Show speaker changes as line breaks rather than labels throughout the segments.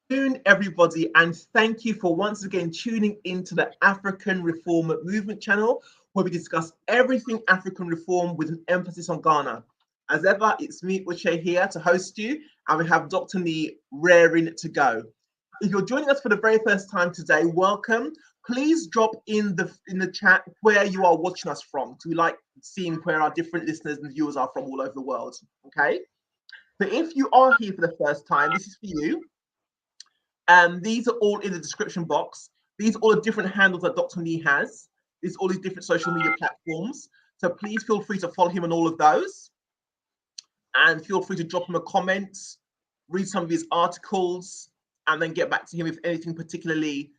Afternoon, everybody, and thank you for once again tuning into the African Reform Movement channel, where we discuss everything African reform with an emphasis on Ghana. As ever, it's me, Uche, here to host you, and we have Dr. Nee raring to go. If you're joining us for the very first time today, welcome. Please drop in the chat where you are watching us from, because we like seeing where our different listeners and viewers are from all over the world. Okay. But if you are here for the first time, this is for you. These are all in the description box. These are all the different handles that Dr. Nee has. These are all these different social media platforms. So please feel free to follow him on all of those. And feel free to drop him a comment, read some of his articles, and then get back to him if anything particularly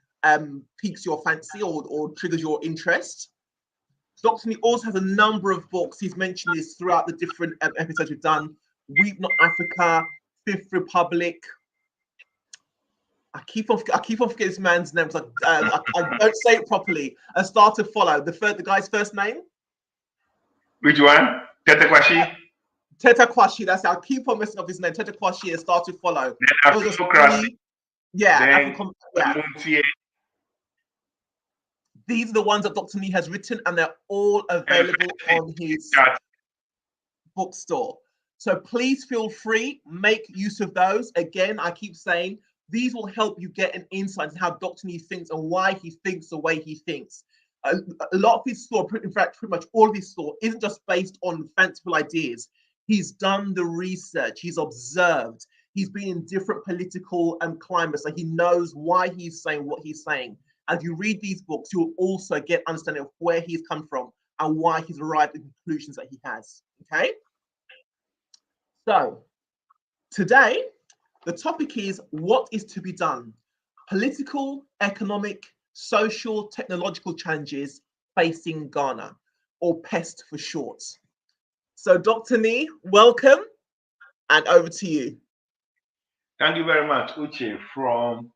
piques your fancy or triggers your interest. Dr. Nee also has a number of books. He's mentioned this throughout the different episodes we've done. Weep Not Africa, Fifth Republic, I keep on forgetting this man's name because I don't say it properly. A Star to Follow. The guy's first name?
Which one? Tete Kwashi?
Teta Kwashi. That's it. I keep on messing up his name. Teta Kwashi, A Star to Follow.
Then Afrocracy.
Yeah.
Yeah.
These are the ones that Dr. Nee has written, and they're all available on his bookstore. So please feel free, make use of those. Again, I keep saying these will help you get an insight into how Dr. Nee thinks and why he thinks the way he thinks. A lot of his thought, in fact, pretty much all of his thought, isn't just based on fanciful ideas. He's done the research, he's observed, he's been in different political climates, so he knows why he's saying what he's saying. As you read these books, you'll also get understanding of where he's come from and why he's arrived at the conclusions that he has. Okay? So, today, the topic is what is to be done? Political, economic, social, technological challenges facing Ghana, or PEST for short. So, Dr. Nee, welcome, and over to you.
Thank you very much, Uche, from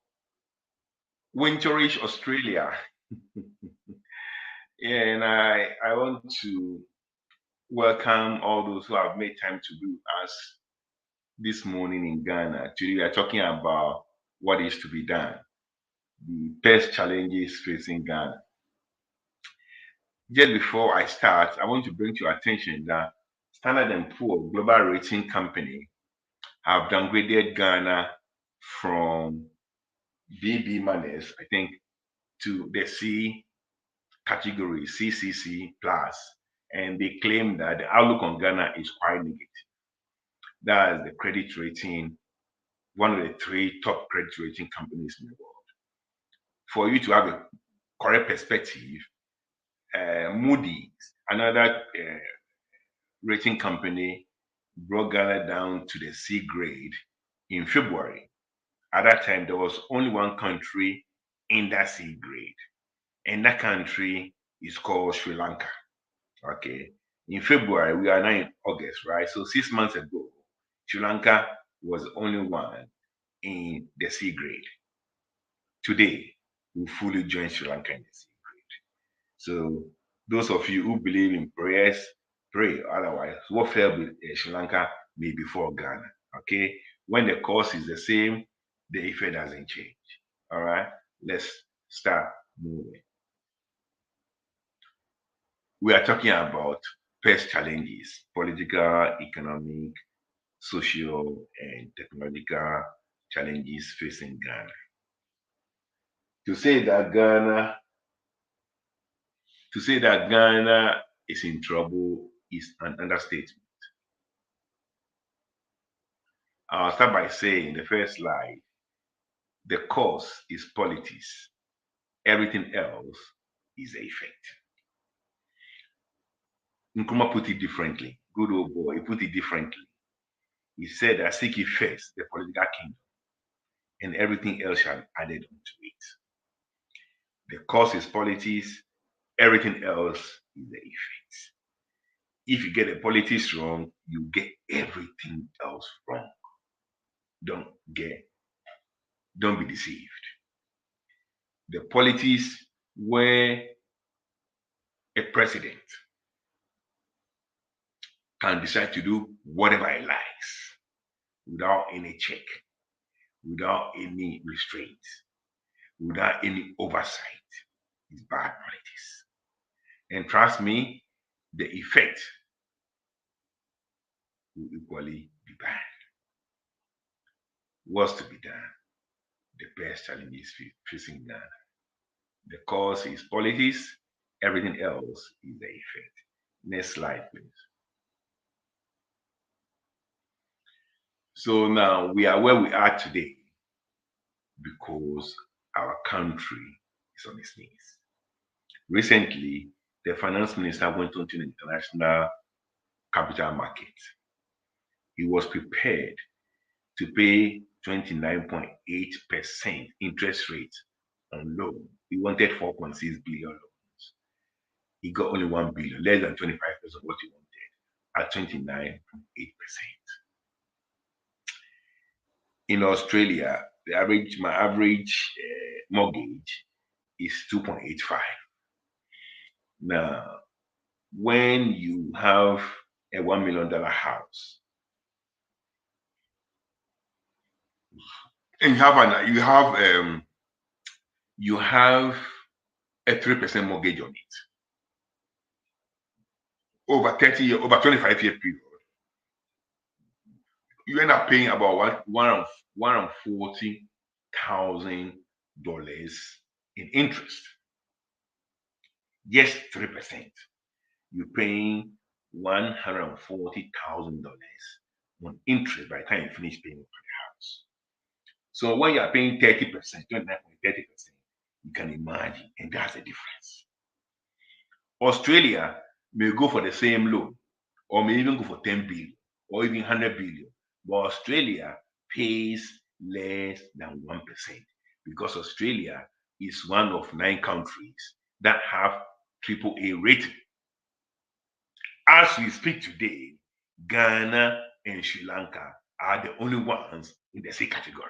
winterish Australia. And I want to welcome all those who have made time to be with us this morning in Ghana. Today we are talking about what is to be done, the best challenges facing Ghana. Just before I start, I want to bring to your attention that Standard & Poor Global Rating Company have downgraded Ghana from BB minus, I think, to the C category, CCC plus, and they claim that the outlook on Ghana is quite negative. That is the credit rating, one of the 3 top credit rating companies in the world. For you to have a correct perspective, Moody's, another rating company, brought Ghana down to the C grade in February. At that time, there was only one country in that C grade, and that country is called Sri Lanka. Okay. In February, we are now in August, right? So 6 months ago, Sri Lanka was the only one in the C grade. Today, we fully join Sri Lanka in the C grade. So those of you who believe in prayers, pray. Otherwise, what fell with Sri Lanka may befall Ghana. Okay. When the cause is the same, the effect doesn't change. All right. Let's start moving. We are talking about PEST challenges: political, economic, social, and technological challenges facing Ghana. To say that Ghana is in trouble is an understatement. I'll start by saying the first slide, the cause is politics. Everything else is the effect. Nkrumah put it differently. Good old boy, he put it differently. He said that seek ye first the political kingdom, and everything else shall be added unto it. The cause is politics, everything else is the effect. If you get the politics wrong, you get everything else wrong. Don't be deceived. The politics where a president can decide to do whatever he likes without any check, without any restraint, without any oversight, is bad politics. And trust me, the effect will equally be bad. What's to be done? The best challenges facing Ghana. The cause is politics, everything else is the effect. Next slide, please. So now we are where we are today because our country is on its knees. Recently, the finance minister went onto the international capital market. He was prepared to pay 29.8% interest rate on loan. He wanted 4.6 billion loans. He got only 1 billion, less than 25% of what he wanted, at 29.8%. In Australia, my average mortgage is 2.85. Now, when you have a $1 million house, and you have a 3% mortgage on it over 30 year, over 25-year period, you end up paying about $140,000 in interest. Just 3%. You're paying $140,000 on interest by the time you finish paying for the house. So when you're paying 30%, 29.30%, you can imagine, and that's the difference. Australia may go for the same loan, or may even go for 10 billion, or even 100 billion. But Australia pays less than 1% because Australia is one of 9 countries that have AAA rating. As we speak today, Ghana and Sri Lanka are the only ones in the C category.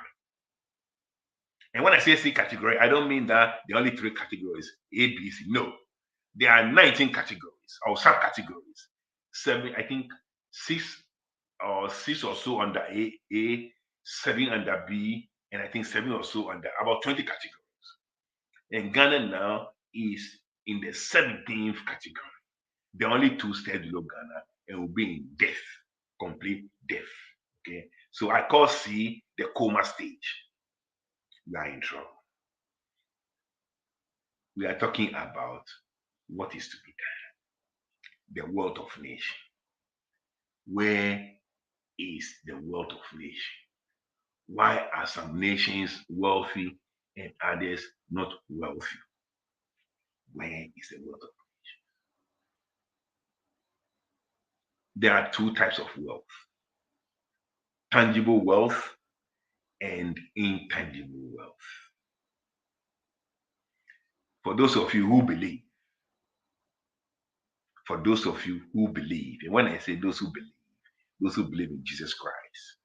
And when I say C category, I don't mean that the only 3 categories, A, B, C. No. There are 19 categories or subcategories. 7, I think 6 or so under A, 7 under B, and I think 7 or so under about 20 categories. And Ghana now is in the 17th category. The only 2 steps below Ghana and will be in death, complete death. Okay, so I call C the coma stage. We are in trouble. We are talking about what is to be done. The wealth of nation. Where is the wealth of nation? Why are some nations wealthy and others not wealthy? Where is the wealth of nation? There are 2 types of wealth: tangible wealth and intangible wealth. For those of you who believe, and when I say those who believe in Jesus Christ,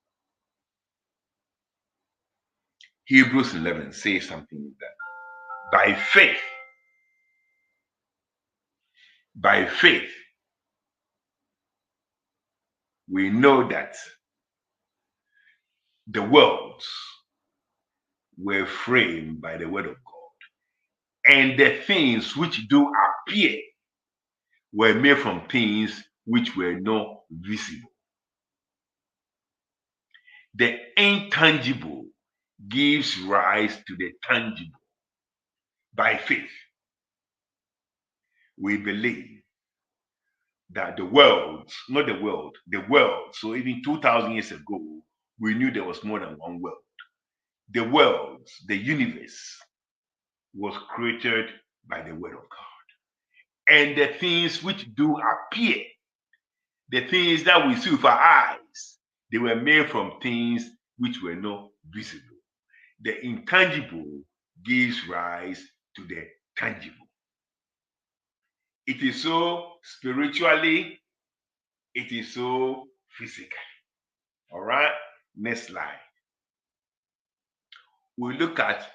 Hebrews 11 says something that by faith, we know that the worlds were framed by the word of God, and the things which do appear were made from things which were not visible. The intangible gives rise to the tangible. By faith, we believe that the world, so even 2,000 years ago, we knew there was more than one world. The world, the universe, was created by the word of God. And the things which do appear, the things that we see with our eyes, they were made from things which were not visible. The intangible gives rise to the tangible. It is so spiritually, it is so physically. All right, next slide. We look at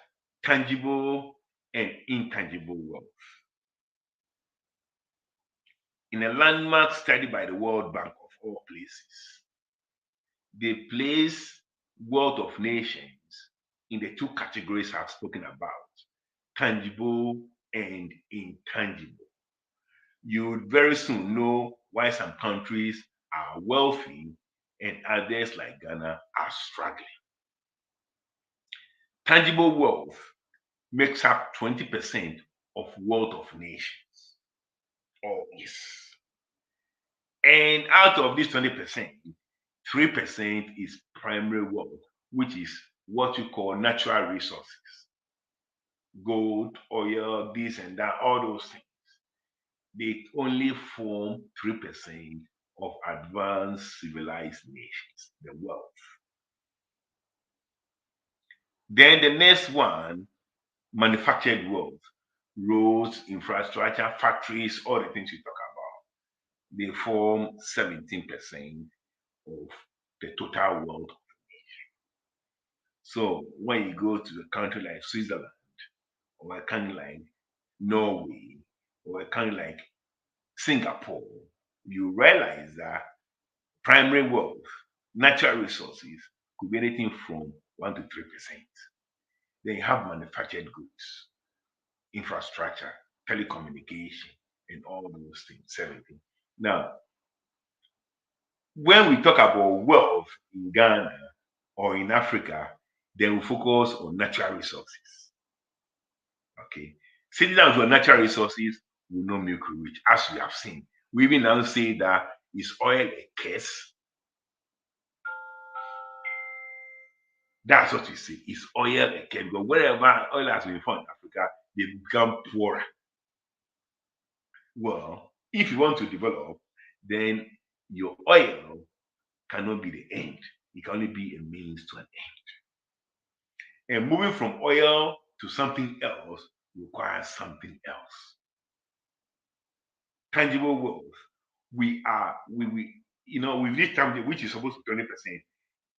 tangible and intangible wealth. In a landmark study by the World Bank of all places, they place wealth of nations in the two categories I've spoken about, tangible and intangible. You would very soon know why some countries are wealthy and others like Ghana are struggling. Tangible wealth makes up 20% of wealth of nations, or is. And out of this 20%, 3% is primary wealth, which is what you call natural resources. Gold, oil, this and that, all those things. They only form 3% of advanced civilized nations, the wealth. Then the next one, manufactured wealth, roads, infrastructure, factories, all the things we talk about. They form 17% of the total wealth. So when you go to a country like Switzerland, or a country like Norway, or a country like Singapore, you realize that primary wealth, natural resources, could be anything from 1 to 3%. Then you have manufactured goods, infrastructure, telecommunication, and all those things, 17. Now, when we talk about wealth in Ghana or in Africa, then we focus on natural resources. Okay. Citizens with natural resources will not make rich, as we have seen. We even now say that is oil a curse? That's what we say. Is oil a curse? Because wherever oil has been found in Africa, they become poorer. Well, if you want to develop, then your oil cannot be the end. It can only be a means to an end. And moving from oil to something else requires something else. Tangible wealth. We with this time which is supposed to be 20%.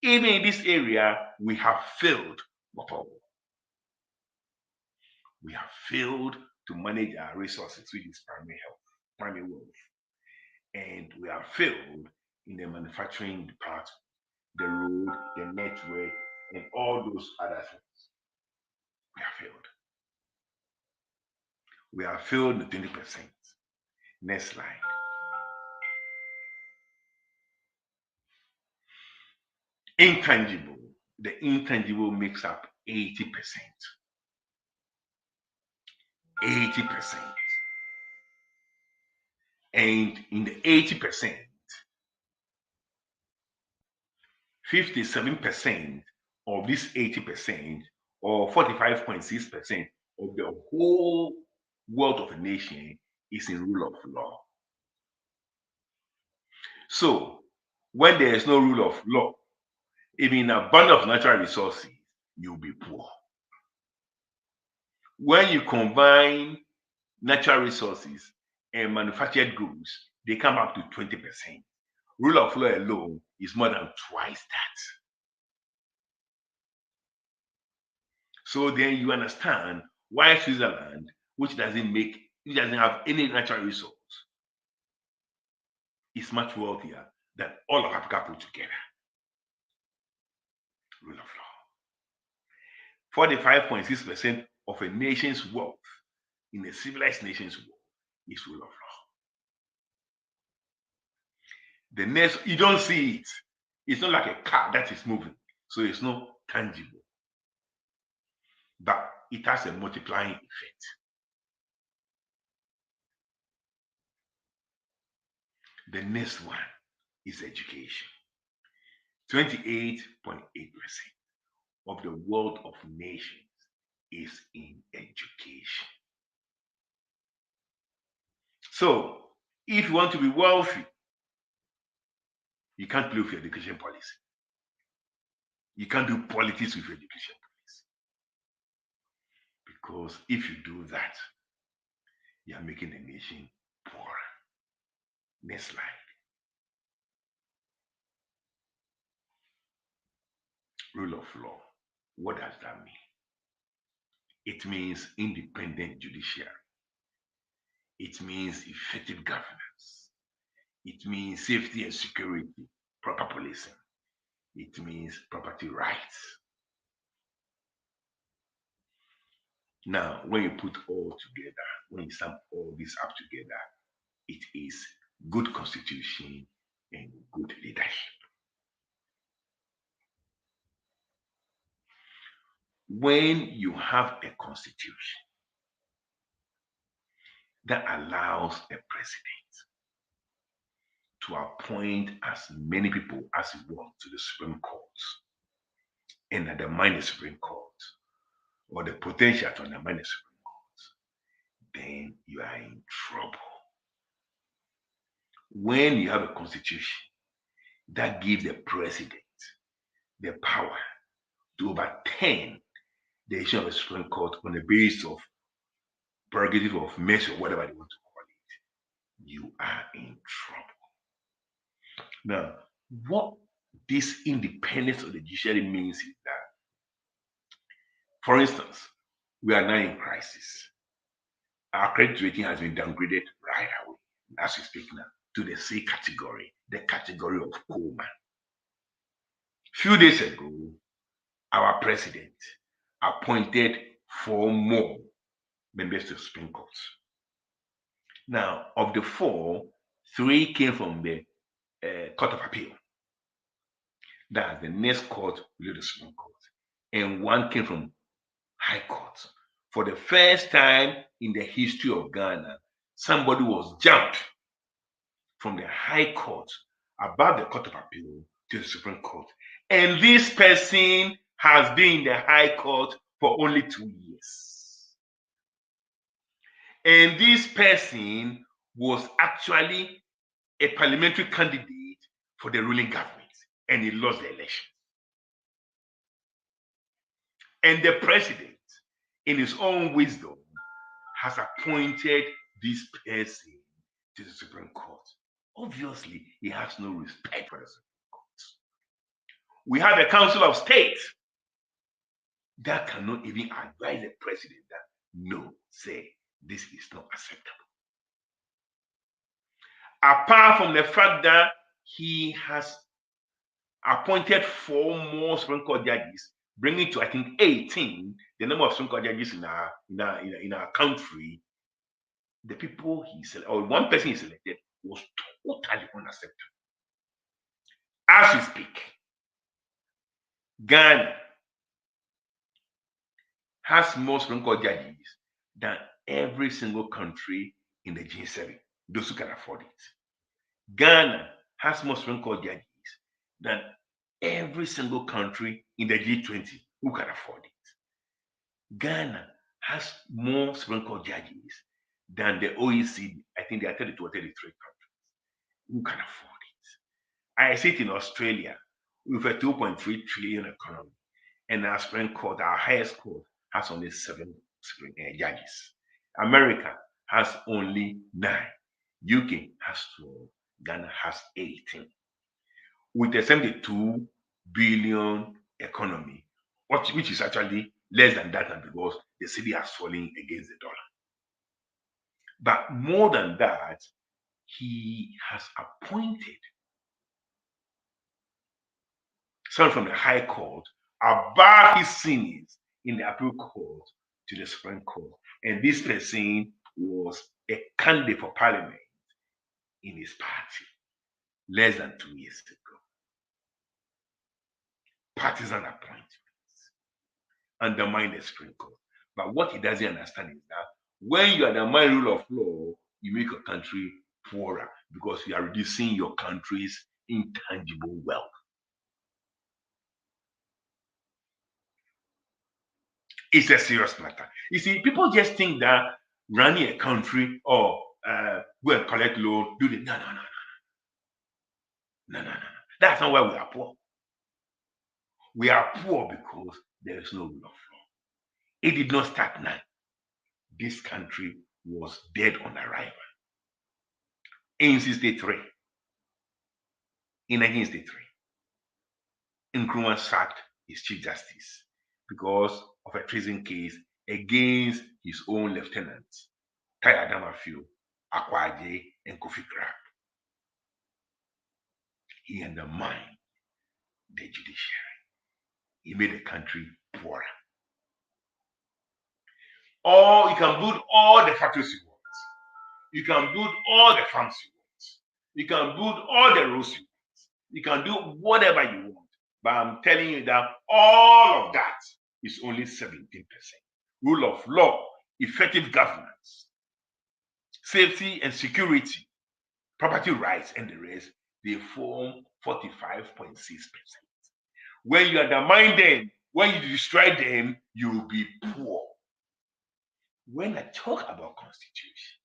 Even in this area, we have failed. We have failed to manage our resources, which is primary wealth. And we have failed in the manufacturing department, the road, the network, and all those other things. We have failed. We have failed the 20%. Next slide. Intangible. The intangible makes up 80%. 80%. And in the 80%, 57% of this 80%, or 45.6% of the whole wealth of a nation is in rule of law. So when there is no rule of law, even in abundance of natural resources, you'll be poor. When you combine natural resources and manufactured goods, they come up to 20%. Rule of law alone is more than twice that. So then you understand why Switzerland, which doesn't have any natural resource, is much wealthier than all of Africa put together. Rule of law. 45.6% of a nation's wealth in a civilized nation's wealth is rule of law. The next, you don't see it. It's not like a car that is moving, so it's not tangible. But it has a multiplying effect. The next one is education. 28.8% of the wealth of nations is in education. So, if you want to be wealthy, you can't play with your education policy. You can't do politics with your education policy. Because if you do that, you are making the nation poorer. Next slide. Rule of law. What does that mean? It means independent judiciary. It means effective governance. It means safety and security, proper policing. It means property rights. Now, when you put all together, when you sum all this up together, it is good constitution and good leadership. When you have a constitution that allows a president to appoint as many people as he wants to the Supreme Court and undermine the Supreme Court, or the potential to undermine the Supreme Court, then you are in trouble. When you have a constitution that gives the president the power to overturn the issue of the Supreme Court on the basis of prerogative of mercy or whatever they want to call it, you are in trouble. Now, what this independence of the judiciary means is that, for instance, we are now in crisis. Our credit rating has been downgraded right away, as we speak now, to the C category, the category of coma. Few days ago, our president appointed 4 more members to the Supreme Court. Now, of the 4, 3 came from the Court of Appeal. That's the next court below the Supreme Court. And 1 came from High Court. For the first time in the history of Ghana, somebody was jumped from the High Court above the Court of Appeal to the Supreme Court. And this person has been in the High Court for only 2 years. And this person was actually a parliamentary candidate for the ruling government, and he lost the election. And the president, in his own wisdom, has appointed this person to the Supreme Court. Obviously, he has no respect for the Supreme Court. We have a Council of State that cannot even advise the president that, no, say, this is not acceptable. Apart from the fact that he has appointed 4 more Supreme Court judges, bringing to, I think, 18 the number of Supreme Court judges in our country. The people he selected, or 1 person he selected, was totally unacceptable. As we speak, Ghana has more Supreme Court judges than every single country in the G7, those who can afford it. Ghana has more Supreme Court judges than every single country in the G20 who can afford it. Ghana has more Supreme Court judges than the OECD. I think there are 32 or 33 countries who can afford it. I sit in Australia with a 2.3 trillion economy, and our Supreme Court, our highest court, has only 7 judges. America has only 9. UK has 12. Ghana has 18. With a 72 billion economy, which is actually less than that, because the cedi has fallen against the dollar. But more than that, he has appointed someone from the High Court above his seniors in the Appeal Court to the Supreme Court. And this person was a candidate for parliament in his party less than 2 years ago. Partisan appointments undermine the Supreme Court. But what he doesn't understand is that when you undermine rule of law, you make your country poorer, because you are reducing your country's intangible wealth. It's a serious matter. You see, people just think that running a country or go and collect loan, do the no. That's not why we are poor. We are poor because there is no rule of law. It did not start now. This country was dead on arrival. In 1963, Nkrumah sacked his Chief Justice because of a treason case against his own lieutenants, Tai Adamafio, Akwaje, and Kofi Krab. He undermined the judiciary. He made the country poorer. Or you can build all the factories you want. You can build all the farms you want. You can build all the roads you want. You can do whatever you want. But I'm telling you that all of that is only 17%. Rule of law, effective governance, safety and security, property rights, and the rest, they form 45.6%. When you undermine them, when you destroy them, you will be poor. When I talk about constitution,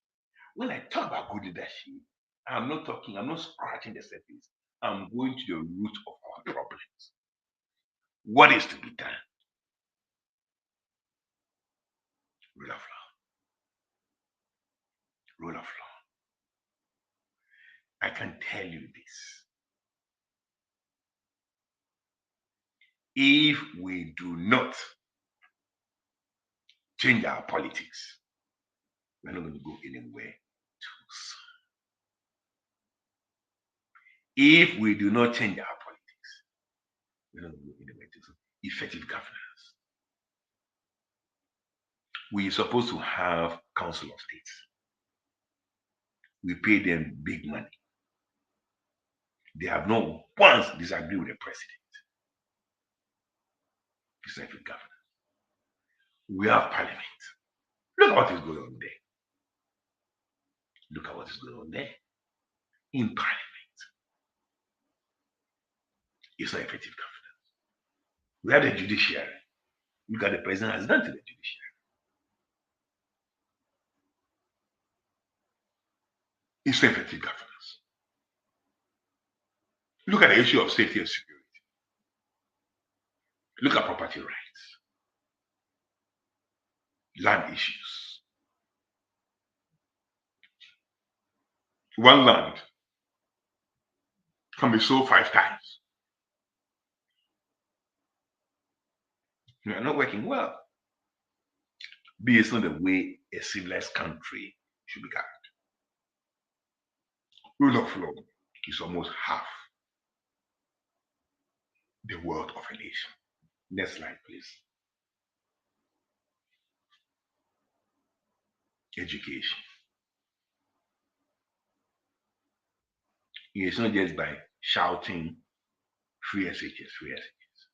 when I talk about good leadership, I'm not scratching the surface. I'm going to the root of our problems. What is to be done? Rule of law. Rule of law. I can tell you this. If we do not change our politics, we're not going to go anywhere too soon. If we do not change our politics, we're not going to go anywhere too soon. Effective governance. We're supposed to have council of states. We pay them big money. They have not once disagreed with the president. Effective governance. We have parliament. Look at what is going on there. Look at what is going on there. In parliament. It's not effective governance. We have the judiciary. Look at the president has done to the judiciary. It's not effective governance. Look at the issue of safety and security. Look at property rights. Land issues. One land can be sold 5 times. We are not working well. This is not the way a civilized country should be governed. Rule of law is almost half the wealth of a nation. Next slide, please. Education. It's not just by shouting free SHS, free SHS.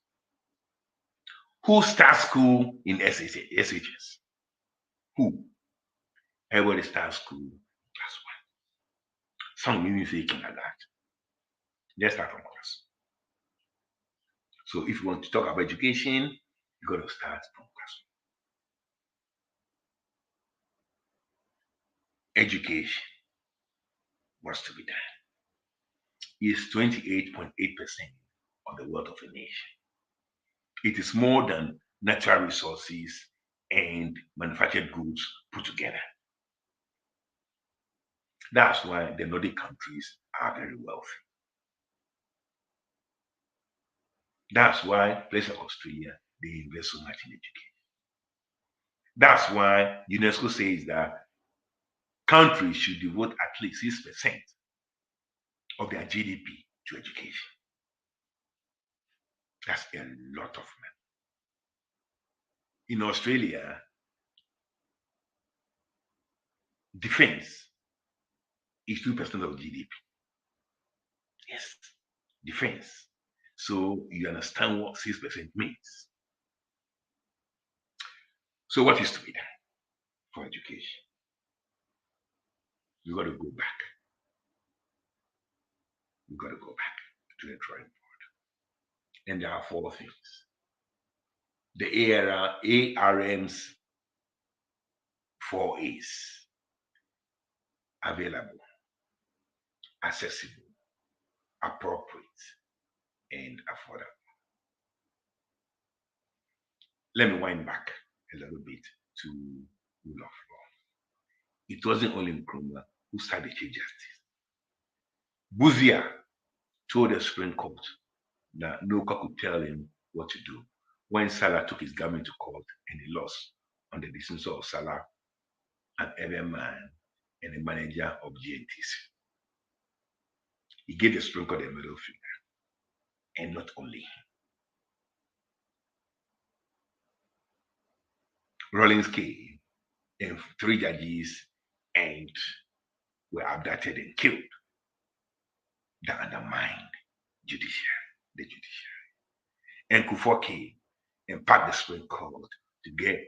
Who starts school in SHS? Who? Everybody starts school class 1. Some even say kindergarten. Let's start from class. So if you want to talk about education, you got to start from class 1. Education. What's to be done? Is 28.8% of the wealth of a nation. It is more than natural resources and manufactured goods put together. That's why the Nordic countries are very wealthy. That's why places like Australia, they invest so much in education. That's why UNESCO says that countries should devote at least 6% of their GDP to education. That's a lot of money. In Australia, defense is 2% of GDP. Yes, defense. So you understand what 6% means. So what is to be done for education? You got to go back. You got to go back to the drawing board. And there are 4 things. The ARM's 4 A's: available, accessible, appropriate, and affordable. Let me wind back a little bit to rule of law. It wasn't only Nkrumah who started the Chief Justice. Buzia told the Supreme Court that no court could tell him what to do when Salah took his government to court and he lost on the dismissal of Salah, an airman and a manager of GNTC. He gave the Supreme Court a middle finger, and not only him. Rawlings came and 3 judges and were abducted and killed. That undermined the judiciary. And Kufuor came and packed the Supreme Court to get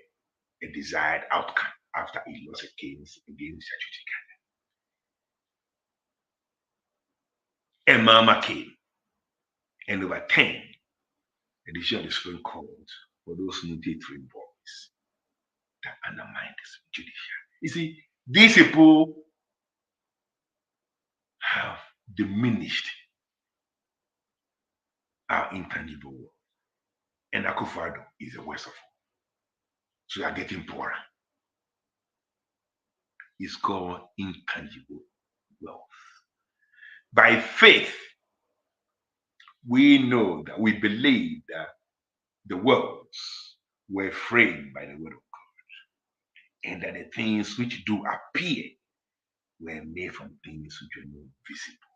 a desired outcome after he lost a case against Chachutika. And Mama came and overturned the decision of the Supreme Court for those multi-3 boys that undermined the judiciary. You see, these people have diminished our intangible world. And Akufo-Addo is the worst of all. So we are getting poorer. It's called intangible wealth. By faith, we know that we believe that the worlds were framed by the word of God, and that the things which do appear were made from things which are not visible.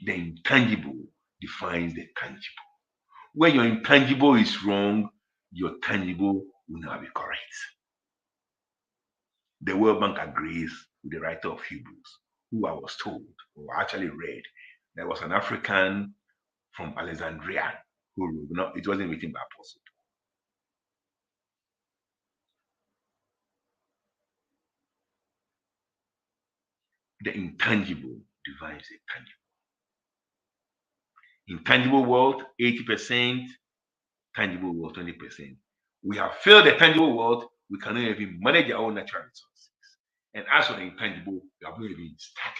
The intangible defines the tangible. When your intangible is wrong, your tangible will not be correct. The World Bank agrees with the writer of Hebrews, who I was told, or actually read, there was an African from Alexandria who wrote, no, it wasn't written by Apostle Paul. The intangible defines the tangible. Intangible world, 80%, tangible world, 20%. We have failed the tangible world, we cannot even manage our own natural resources. And as for the intangible, we have not even started.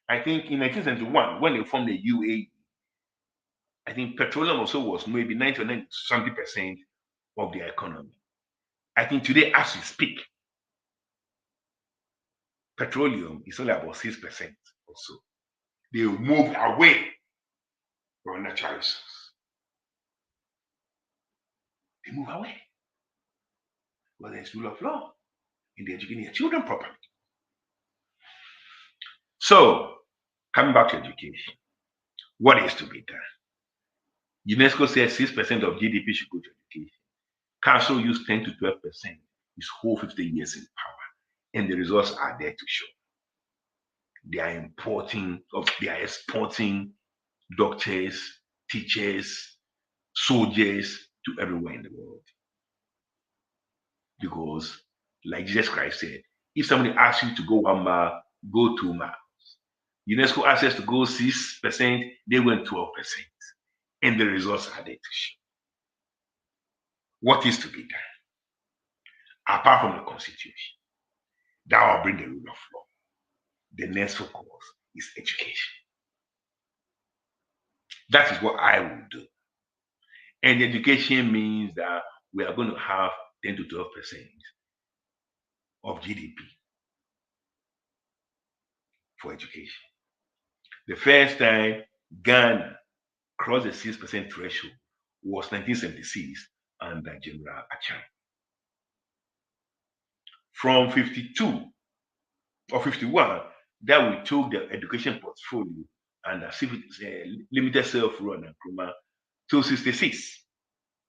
I think in 1971, when they formed the UAE, I think petroleum also was maybe 90 or 90 something percent of their economy. I think today, as we speak, petroleum is only about 6% or so. They moved away from natural resources. They move away. Well, there's rule of law, and they're educating their children properly. So, coming back to education, what is to be done? UNESCO says 6% of GDP should go to education. Council used 10 to 12% his whole 50 years in power, and the results are there to show. They are exporting doctors, teachers, soldiers to everywhere in the world. Because, like Jesus Christ said, if somebody asks you to go 1 mile, go 2 miles. UNESCO asks us to go 6%, they went 12%. And the results are there to show. What is to be done? Apart from the Constitution, that will bring the rule of law. The next focus is education. That is what I will do. And education means that we are going to have 10 to 12% of GDP for education. The first time Ghana crossed the 6% threshold was 1976 under General Achang. From 52 or 51, that we took the education portfolio and limited self-rule and Nkrumah to 66.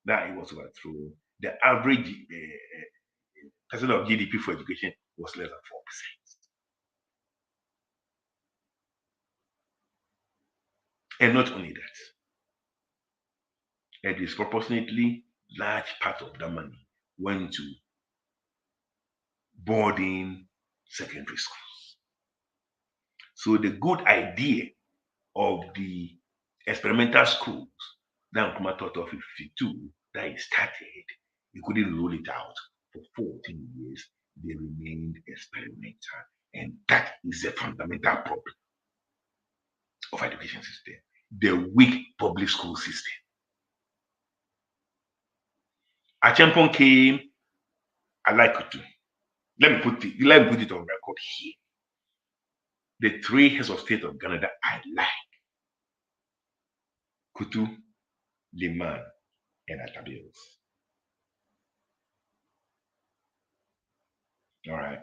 That it was overthrown. The average percent of GDP for education was less than 4%. And not only that, a disproportionately large part of that money went to boarding secondary schools. So the good idea of the experimental schools that Nkrumah thought of in 52, that it started, he couldn't roll it out for 14 years. They remained experimental. And that is the fundamental problem of education system, the weak public school system. Acheampong came, I like Kutu. Let me put it on record here. The 3 heads of state of Ghana that I like: Kutu, Liman, and Atabills. All right.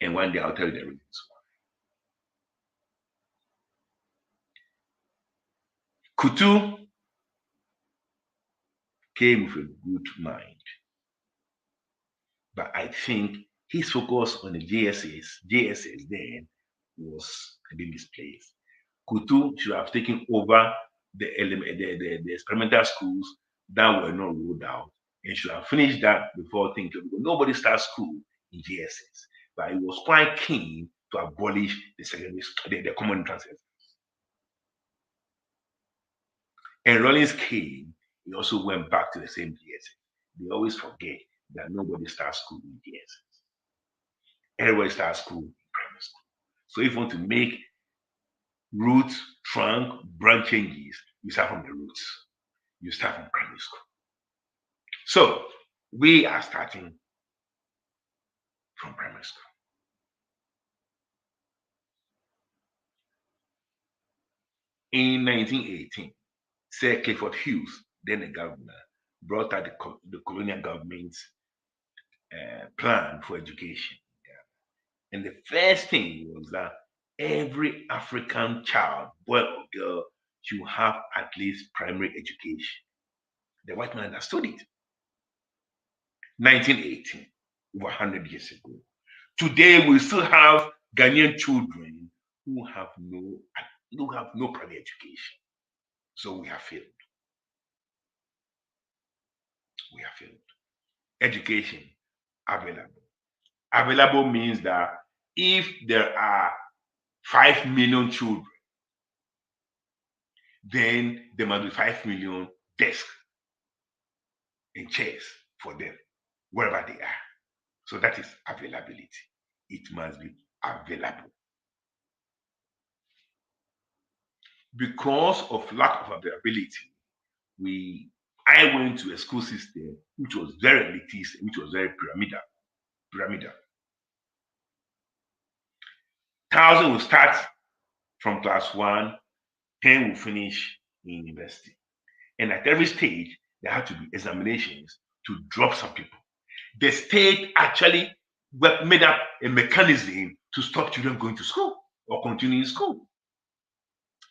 And one day I'll tell you the reasons why. Kutu came with a good mind. But I think his focus on the JSS then was a bit misplaced. Kutu should have taken over the experimental schools that were not rolled out and should have finished that before thinking, because nobody starts school in JSS. But he was quite keen to abolish the secondary the common entrance exam. And Rollins came, he also went back to the same JSS. They always forget that nobody starts school in JSS. Everybody starts school in primary school. So if you want to make root, trunk, branch changes, you start from the roots. You start from primary school. So we are starting from primary school. In 1918, Sir Clifford Hughes, then the governor, brought out the colonial government's plan for education. And the first thing was that every African child, boy or girl, should have at least primary education. The white man understood it. 1918, over 100 years ago. Today, we still have Ghanaian children who have no primary education. So we have failed. We have failed. Education available. Available means that if there are 5 million children, then there must be 5 million desks and chairs for them, wherever they are. So that is availability. It must be available. Because of lack of availability, I went to a school system which was very elitist, which was very pyramidal. 1,000 will start from class 1, 10 will finish in university. And at every stage, there had to be examinations to drop some people. The state actually made up a mechanism to stop children going to school or continuing school.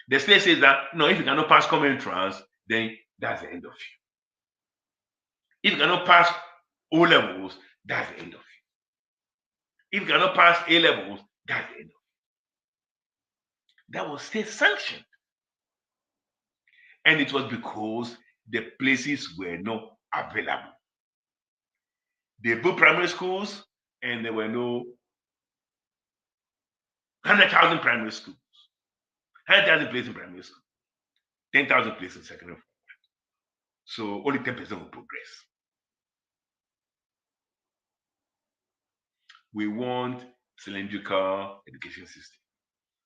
The state says that, no, if you cannot pass common entrance, then that's the end of you. If you cannot pass O levels, that's the end of you. If you cannot pass A levels, that's the end of you. That was state sanctioned. And it was because the places were not available. They built primary schools and there were no 100,000 primary schools, 100,000 places in primary school, 10,000 places in secondary school. So only 10% will progress. We want cylindrical education system.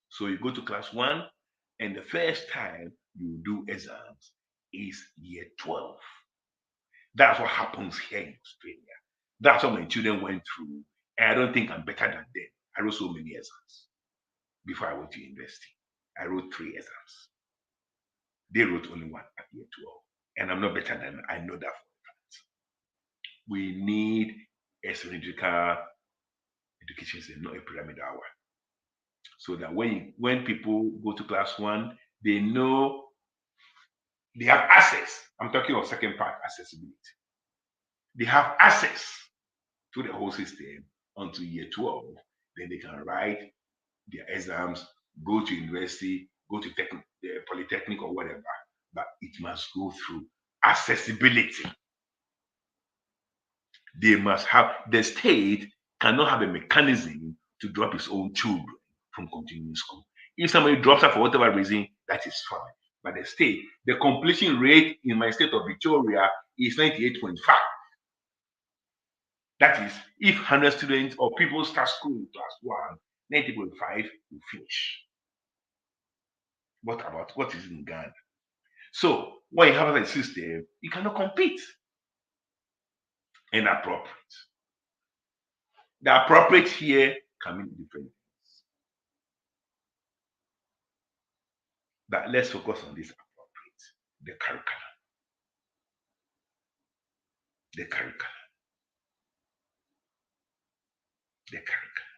So you go to class 1, and the first time you do exams is year 12. That's what happens here in Australia. That's what my children went through. And I don't think I'm better than them. I wrote so many exams before I went to university. I wrote 3 exams. They wrote only 1 at year 12. And I'm not better than them. I know that for a fact. We need a cylindrical education system, not a pyramidal one. So that when people go to class 1, they know they have access. I'm talking of second part, accessibility. They have access to the whole system until year 12. Then they can write their exams, go to university, go to polytechnic or whatever. But it must go through accessibility. They must have, the state cannot have a mechanism to drop its own children from continuing school. If somebody drops out for whatever reason, that is fine. But the state, the completion rate in my state of Victoria is 98.5. That is, if 100 students or people start school in class 1, 90.5 will finish. What is in Ghana? So when you have a system, you cannot compete. Inappropriate. The appropriate here can mean different things. But let's focus on this appropriate, the curriculum. The curriculum. The curriculum.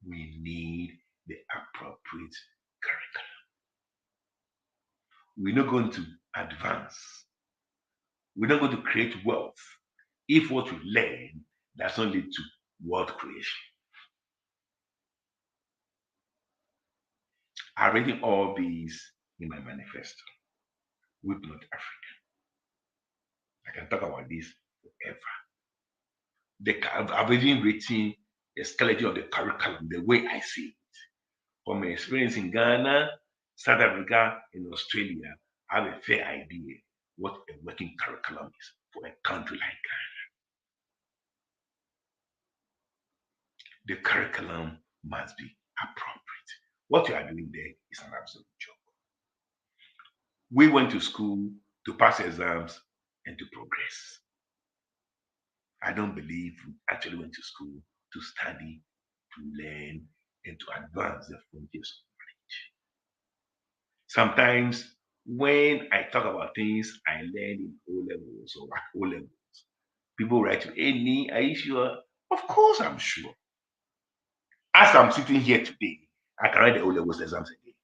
We need the appropriate curriculum. We're not going to advance. We're not going to create wealth if what we learn does not lead to world creation. I've written all these in my manifesto. Weep not Africa. I can talk about this forever. I've even written a skeleton of the curriculum, the way I see it. From my experience in Ghana, South Africa, and Australia, I have a fair idea what a working curriculum is for a country like Ghana. The curriculum must be appropriate. What you are doing there is an absolute joke. We went to school to pass exams and to progress. I don't believe we actually went to school to study, to learn, and to advance the frontiers of knowledge. Sometimes when I talk about things I learned in O levels or at O levels, people write to me, "Hey, Nee, are you sure?" Of course, I'm sure. As I'm sitting here today, I can write the O levels exams again.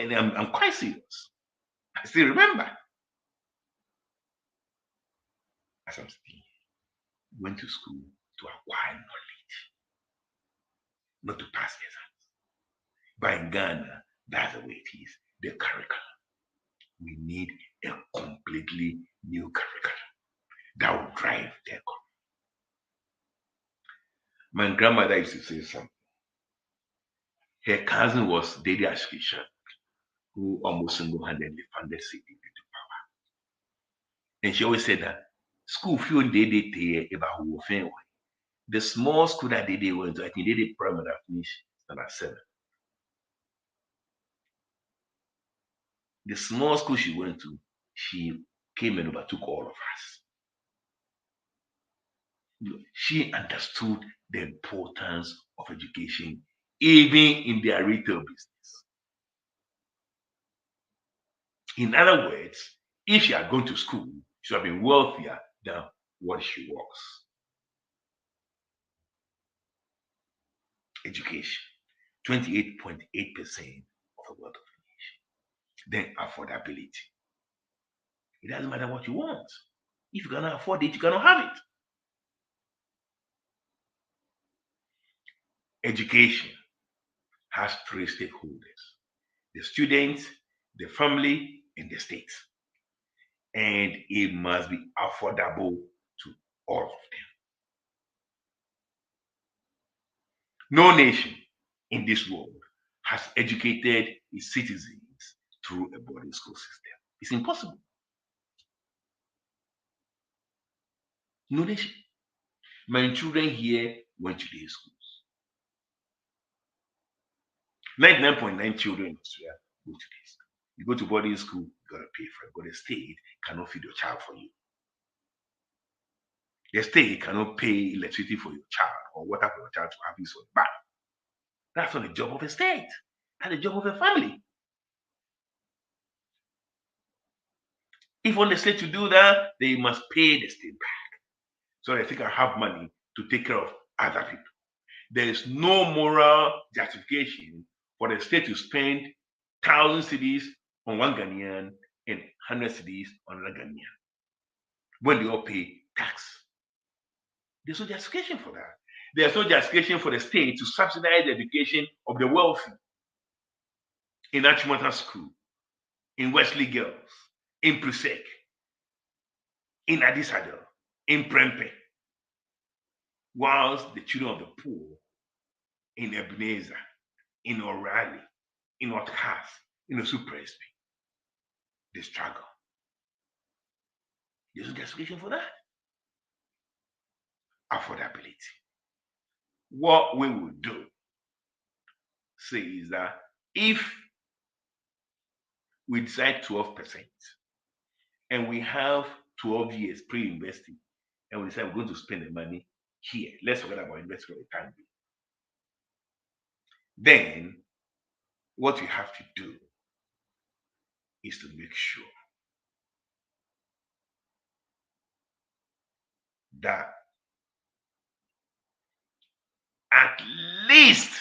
And I'm quite serious. I still remember. As I'm sitting here, went to school to acquire knowledge, not to pass exams. But in Ghana, that's the way it is. The curriculum. We need a completely new curriculum that will drive the economy. My grandmother used to say something. Her cousin was Dede Ashkishan, who almost single-handedly funded CDP to power. And she always said that school few Dede about the small school that Dede went to, I think Dede primary finished standard 7. The small school she went to, she came and overtook all of us. She understood the importance of education, even in their retail business. In other words, if she had gone to school, she would have been wealthier than what she was. Education, 28.8% of the wealth of the nation. Then affordability. It doesn't matter what you want. If you cannot afford it, you cannot have it. Education has 3 stakeholders: the students, the family, and the state. And it must be affordable to all of them. No nation in this world has educated its citizens through a boarding school system. It's impossible. No nation. My children here went to day schools. 99.9 children in Australia go to day school. You go to boarding school, you gotta pay for it. But the state cannot feed your child for you. The state cannot pay electricity for your child or water for your child to have this or that. That's not the job of a state. That's the job of a family. If on the state to do that, they must pay the state back so that they can have money to take care of other people. There is no moral justification for the state to spend 1,000 cedis on one Ghanaian and 100 cedis on another Ghanaian when they all pay tax. There's no justification for that. There's no justification for the state to subsidize the education of the wealthy in Achimota School, in Wesley Girls, in Presec, in Adisado, in Prempe, whilst the children of the poor in Ebenezer, in O'Reilly, in Othas, in Osu Presby, they struggle. There's no justification for that. Affordability. What we will do, say, is that if we decide 12% and we have 12 years pre-investing and we decide we're going to spend the money here, let's forget about investing for the time being. Then what you have to do is to make sure that at least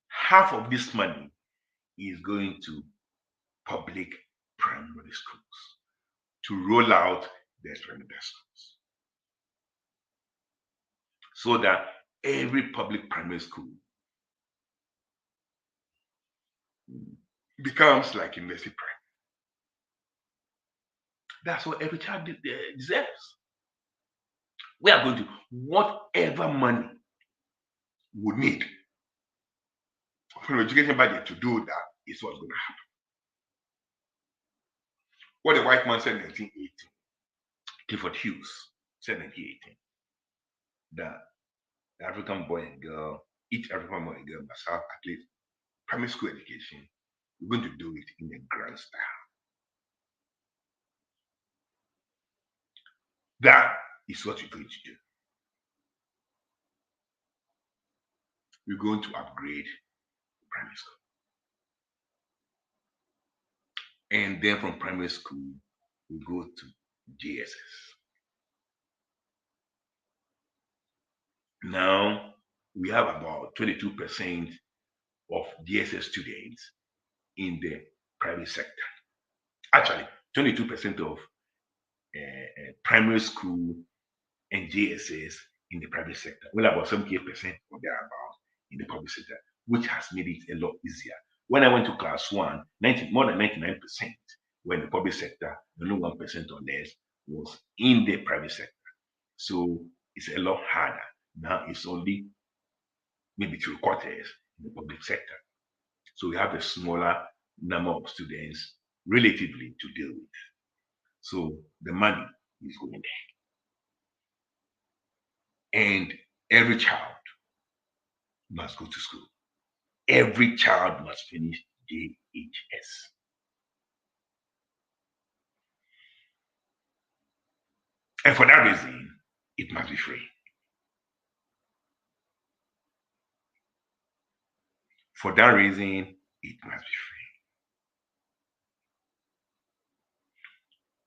half of this money is going to public primary schools to roll out the experimental schools, so that every public primary school becomes like a mercy primary. That's what every child deserves. We are going to, whatever money we need from the education budget to do that is what's going to happen. What the white man said in 1918, Clifford Hughes said in 1918, that the African boy and girl, each African boy and girl must have at least primary school education. We're going to do it in a grand style. That is what we're going to do. We're going to upgrade primary school. And then from primary school, we go to JSS. Now, we have about 22% of JSS students in the private sector. Actually, 22% of primary school and JSS in the private sector. Well, about 78% or thereabouts in the public sector, which has made it a lot easier. When I went to class 1, more than 99% were in the public sector, only 1% or less was in the private sector. So it's a lot harder. Now it's only maybe 3/4 in the public sector. So we have a smaller number of students relatively to deal with. So the money is going there. And every child must go to school. Every child must finish JHS. And for that reason, it must be free. For that reason, it must be free.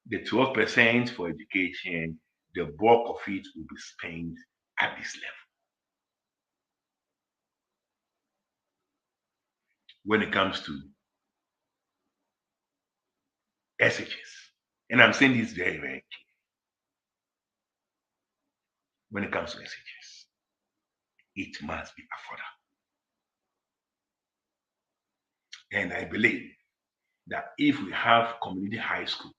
The 12% for education, the bulk of it will be spent at this level. When it comes to SHS, and I'm saying this very, very clear. When it comes to SHS, it must be affordable. And I believe that if we have community high schools,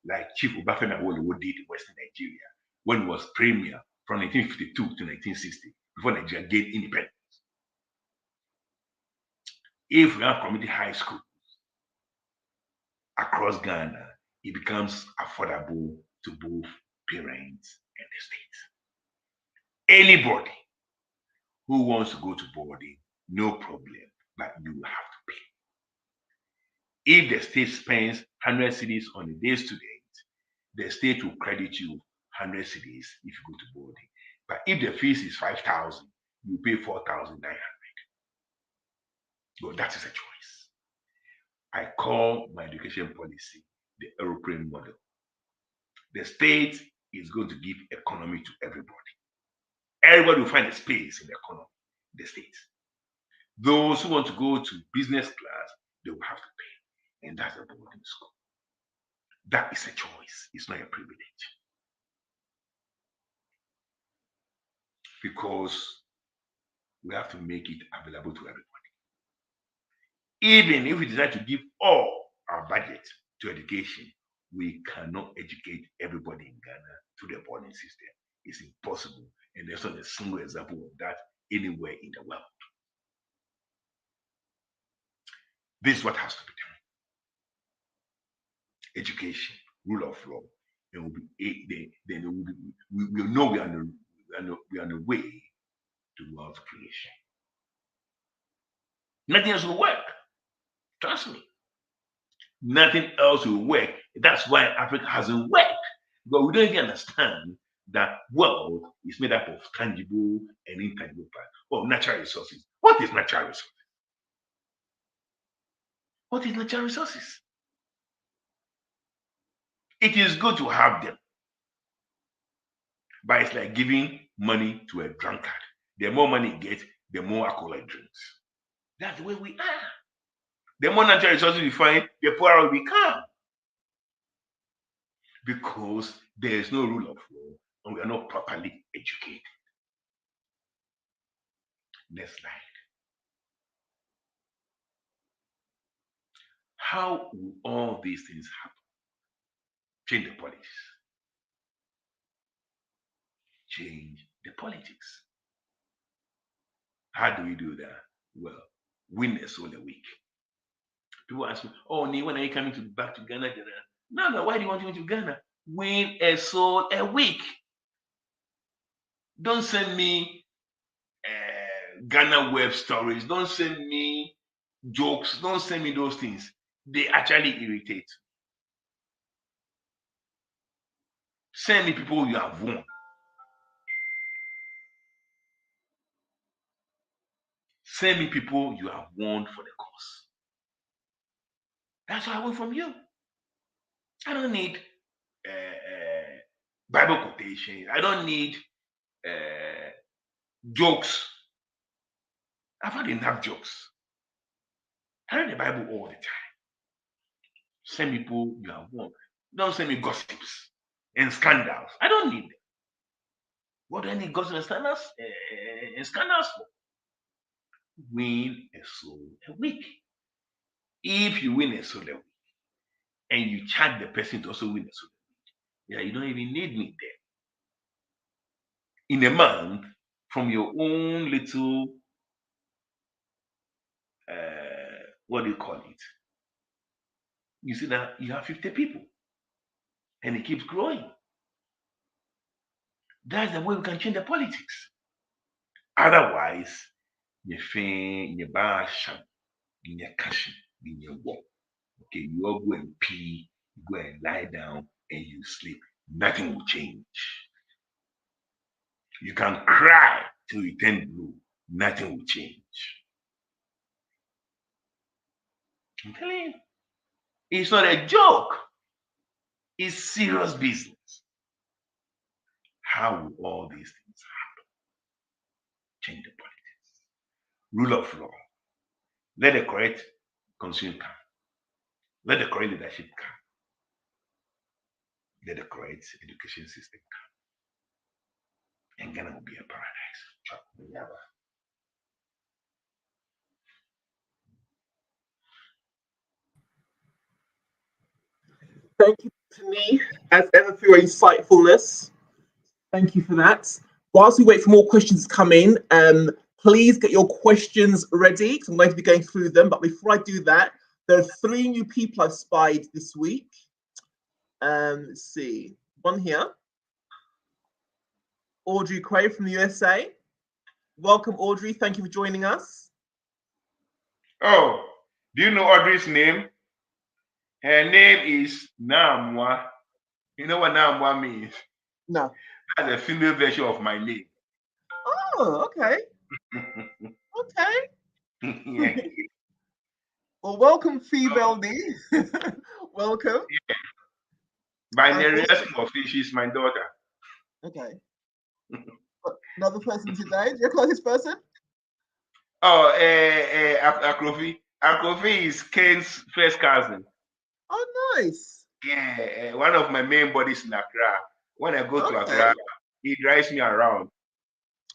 like Chief Obafemi Awolowo did in Western Nigeria, when he was premier from 1952 to 1960, before Nigeria gained independence. If we have community high schools across Ghana, it becomes affordable to both parents and the state. Anybody who wants to go to boarding, no problem, but you will have to pay. If the state spends 100 cedis on a day student, the state will credit you 100 cedis if you go to boarding. But if the fees is 5,000, you pay 4,900. Well, that is a choice. I call my education policy the aeroplane model. The state is going to give economy to everybody. Everybody will find a space in the economy, the state. Those who want to go to business class, they will have to pay. And that's a boarding school. That is a choice. It's not a privilege. Because we have to make it available to everybody. Even if we decide to give all our budget to education, we cannot educate everybody in Ghana through the boarding system. It's impossible. And there's not a single example of that anywhere in the world. This is what has to be done. Education, rule of law, and we know we are on the way to wealth creation. Nothing else will work. Trust me. Nothing else will work. That's why Africa hasn't worked. But we don't even understand that wealth is made up of tangible and intangible parts. Oh, natural resources. What is natural resources? What is natural resources? It is good to have them. But it's like giving money to a drunkard. The more money he gets, the more alcohol he drinks. That's the way we are. The more natural resources we find, the poorer we become. because there is no rule of law and we are not properly educated. Next slide. How will all these things happen? Change the politics. Change the politics. How do we do that? Well, win a soul a week. People ask me, oh, Nee, when are you coming back to Ghana? No, why do you want to go to Ghana? Win a soul a week. Don't send me Ghana web stories. Don't send me jokes. Don't send me those things. They actually irritate. Send me people you have won. Send me people you have won for the cause. That's what I want from you. I don't need Bible quotations. I don't need jokes. I've had enough jokes. I read the Bible all the time. Send me people you have won. Don't send me gossips and scandals. I don't need them. What do I need gossip and scandals for? Win a soul a week. If you win a soul a week and you charge the person to also win a soul a week, yeah, you don't even need me there. In a month, from your own little what do you call it? You see that you have 50 people and it keeps growing. That's the way we can change the politics. Otherwise, you faint, you bash, you cash, you walk. Okay, you all go and pee, you go and lie down, and you sleep. Nothing will change. You can cry till you turn blue. Nothing will change. I'm telling you, it's not a joke. It's serious business. How will all these things happen? Change the politics. Rule of law. Let the correct consume come. Let the correct leadership come. Let the correct education system come. And Ghana will be a paradise.
Thank you to me, as ever, for your insightfulness. Thank you for that. Whilst we wait for more questions to come in, please get your questions ready because I'm going to be going through them. But before I do that, there are 3 new people I've spied this week. Let's see. One here. Audrey Cray from the USA. Welcome, Audrey. Thank you for joining us.
Oh, do you know Audrey's name? Her name is Namwa. You know what Namwa means?
No.
That's a female version of my name.
Oh, okay. Okay.
Yeah.
Well, welcome, female D. Welcome.
Yeah. By the reason of it, she's my daughter.
Okay. Another person today. Do you recognize this person?
Oh, Akrofi. Akrofi is Ken's first cousin.
Oh, nice.
Yeah, one of my main buddies in Accra. When I go to Accra, he drives me around.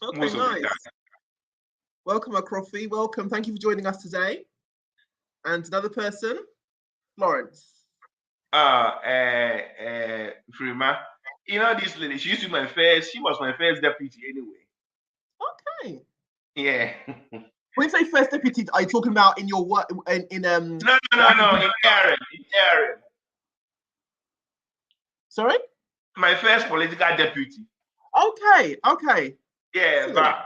Okay,
most of the time.
Welcome, Akrofi. Welcome. Thank you for joining us today. And another person, Florence.
Frima. You know this lady, she was my first deputy anyway.
Okay.
Yeah.
When you say first deputy, are you talking about in your work in
No, in Aaron.
Sorry?
My first political deputy.
Okay.
Yeah, but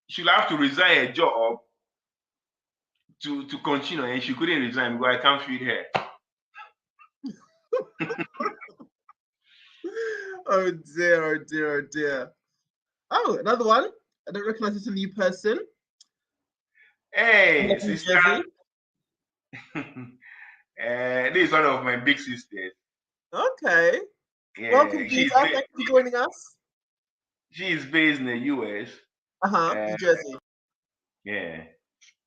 she'll have to resign her job to continue, and she couldn't resign because I can't feed her.
Oh dear. Oh, another one. I don't recognize it's a new person.
Hey, sister. This is one of my big sisters.
Okay.
Yeah,
welcome, Lisa. Thank you for joining us.
She is based in the US.
New Jersey.
Yeah.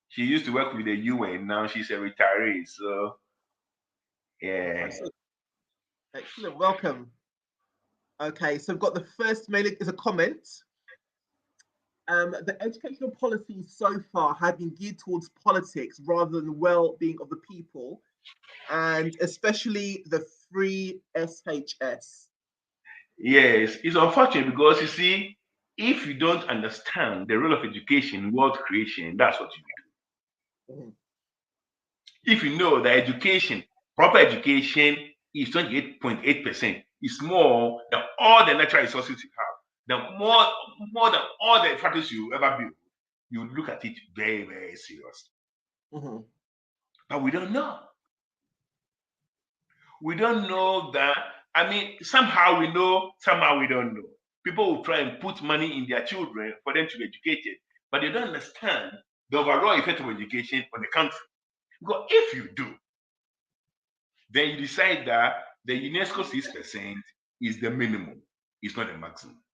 She used to work with the UN. Now she's a retiree. So, yeah.
Excellent. Welcome. Okay, so we've got the first mailing is a comment. The educational policies so far have been geared towards politics rather than the well-being of the people, and especially the free SHS.
Yes, it's unfortunate because you see, if you don't understand the role of education in world creation, that's what you do.
Mhm.
If you know that education, proper education is 28.8%, is more than all the natural resources you have, more than all the factories you ever build, you look at it very, very seriously.
Mhm.
But we don't know. We don't know that. I mean, somehow we know, somehow we don't know. People will try and put money in their children for them to be educated, but they don't understand the overall effect of education on the country. Because if you do, then you decide that the UNESCO 6% is the minimum, it's not the maximum.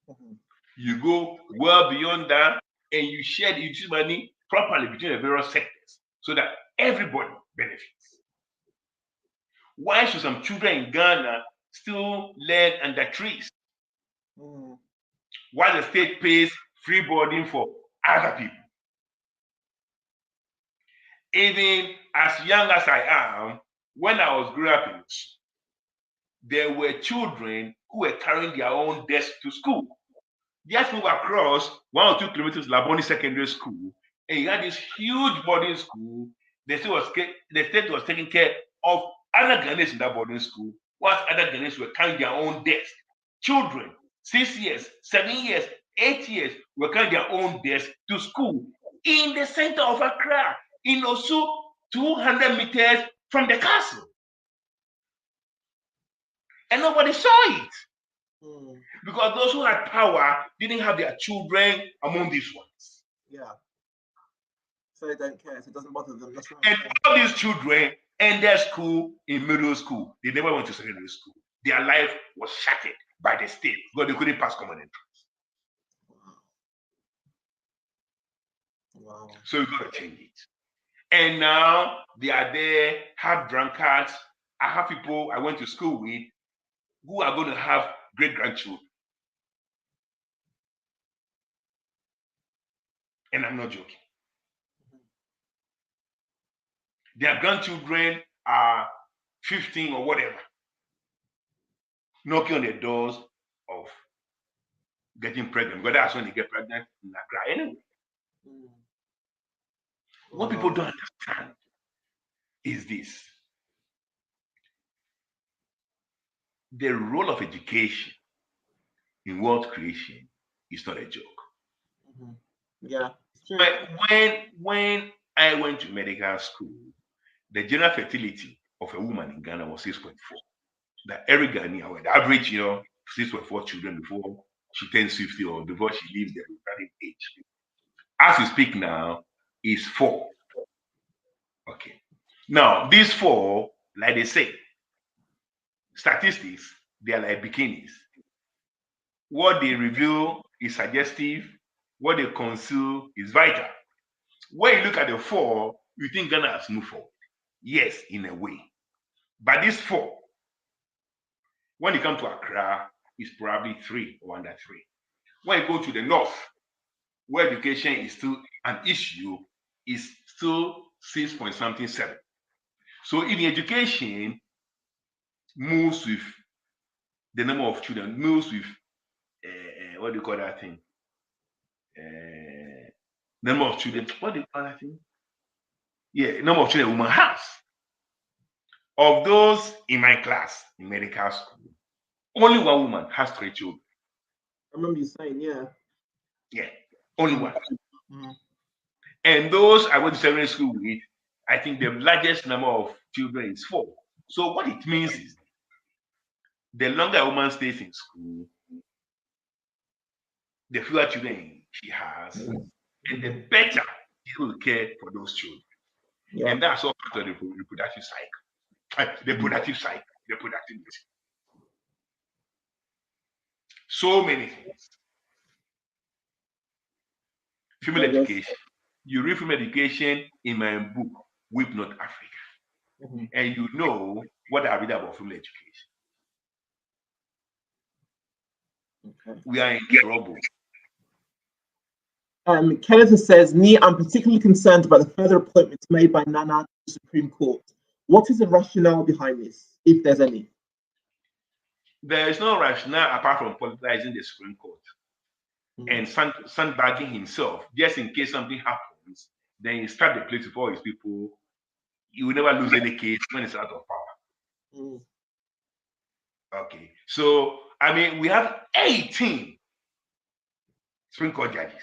Mhm.
You go well beyond that and you share the utility money properly between the various sectors so that everybody benefits. Why should some children in Ghana still learn under trees
Mhm.
while the state pays free boarding for other people? Even as young as I am, when I was growing up in school, there were children who were carrying their own desk to school. Just move across 1 or 2 kilometers to Laboni Secondary School, and you had this huge boarding school. The state was taking care of other Ghanaians in that boarding school, whilst other Ghanaians were carrying their own desk. Children, 6 years, 7 years, 8 years, were carrying their own desk to school in the center of Accra, in Osu, 200 meters from the castle. And nobody saw it.
Mhm.
Because those who had power didn't have their children among these ones.
Yeah. So they don't care. So it doesn't bother them. That's right.
And all these children ended school in middle school. They never went to secondary school. Their life was shattered by the state because they couldn't pass common entrance.
Wow.
So we got to change it. And now they are there, have drunkards. I have people I went to school with who are going to have great grandchildren. And I'm not joking. Their grandchildren are 15 or whatever, knocking on the doors of getting pregnant, because that's when they get pregnant in Accra anyway.
Mhm.
What people don't understand is this: the role of education in world creation is not a joke.
Mhm. Yeah. It's true.
When I went to medical school, the general fertility of a woman in Ghana was 6.4. That every Ghanaian, the average, 6.4 children before she turns 50 or before she leaves the reproductive age. As we speak now, is 4. Okay. Now, these 4, like they say, statistics, they are like bikinis. What they reveal is suggestive, what they conceal is vital. When you look at the 4, you think Ghana has moved forward. Yes, in a way. But this 4, when you come to Accra, is probably 3 or under 3. When you go to the north, where education is still an issue, is still 6 point something 7. So if education moves with the number of children, moves with what do you call that thing? Number of children. What do you call that thing? Yeah, number of children a woman has. Of those in my class in medical school, only one woman has 3 children.
I remember you saying, yeah.
Yeah, only one.
Mhm.
And those I went to secondary school with, I think the largest number of children is 4. So what it means is the longer a woman stays in school, the fewer children she has, and the better she will care for those children.
Yeah.
And that's all part of the reproductive cycle. The productive cycle, the productivity. So many things. Female
I guess.
education. You read female education in my book, Weep Not Africa.
Mhm.
And you know what I read about female education.
Okay.
we are in trouble.
Kenneth says, me, I'm particularly concerned about the further appointments made by Nana to the Supreme Court. What is the rationale behind this, if there's any?
There is no rationale apart from politicizing the Supreme Court and sandbagging himself, just in case something happens. Then he start the place with all his people. You will never lose any case when it's out of power.
Mm.
Okay, so I mean, we have 18 Supreme Court judges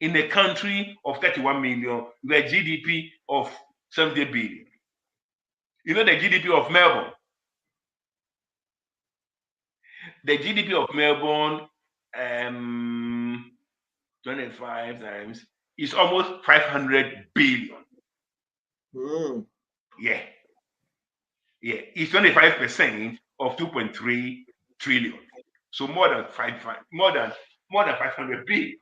in a country of 31 million with a GDP of 70 billion. You know the GDP of Melbourne? The GDP of Melbourne, 25 times, is almost 500 billion.
Mm.
Yeah. Yeah. It's 25% of 2.3 trillion. So more than 500 billion.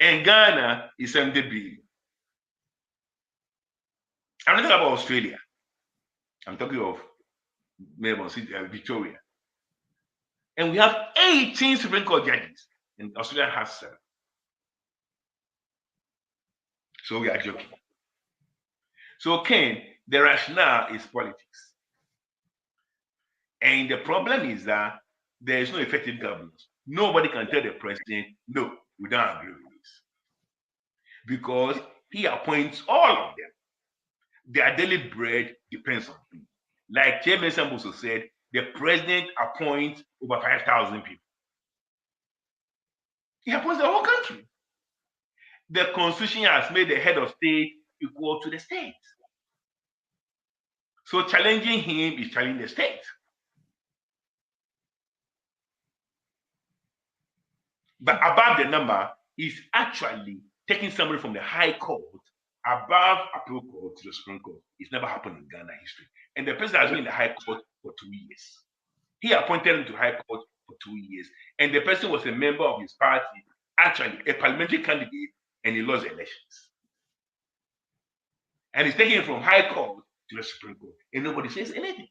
And Ghana is 70 billion. I'm not talking about Australia. I'm talking of Melbourne City, Victoria. And we have 18 Supreme Court judges, and Australia has 7. So we are joking. So, Ken, the rationale is politics. And the problem is that there is no effective governance. Nobody can tell the president, no, we don't agree with this. Because he appoints all of them. Their daily bread depends on him. Like Chairman Sambuso said, the president appoints over 5,000 people. He appoints the whole country. The constitution has made the head of state equal to the state. So challenging him is challenging the state. But above the number is actually taking somebody from the High Court above appeal court to the Supreme Court. It's never happened in Ghana history. And the person has been in the High Court for 2 years. He appointed him to High Court for 2 years. And the person was a member of his party, actually a parliamentary candidate, and he lost the elections. And he's taking him from High Court to the Supreme Court. And nobody says anything.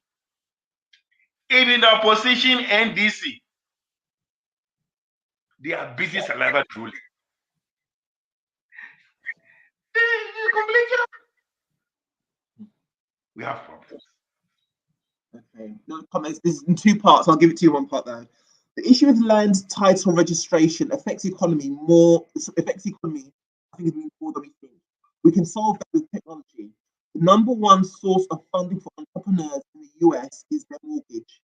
Even the opposition NDC, they are busy saliva drooling. We have problems.
Okay, no comments. This is in 2 parts. I'll give it to you 1 part though. The issue with land title registration affects the economy more. Affects the economy. I think it means more than we think. We can solve that with technology. The number 1 source of funding for entrepreneurs in the US is their mortgage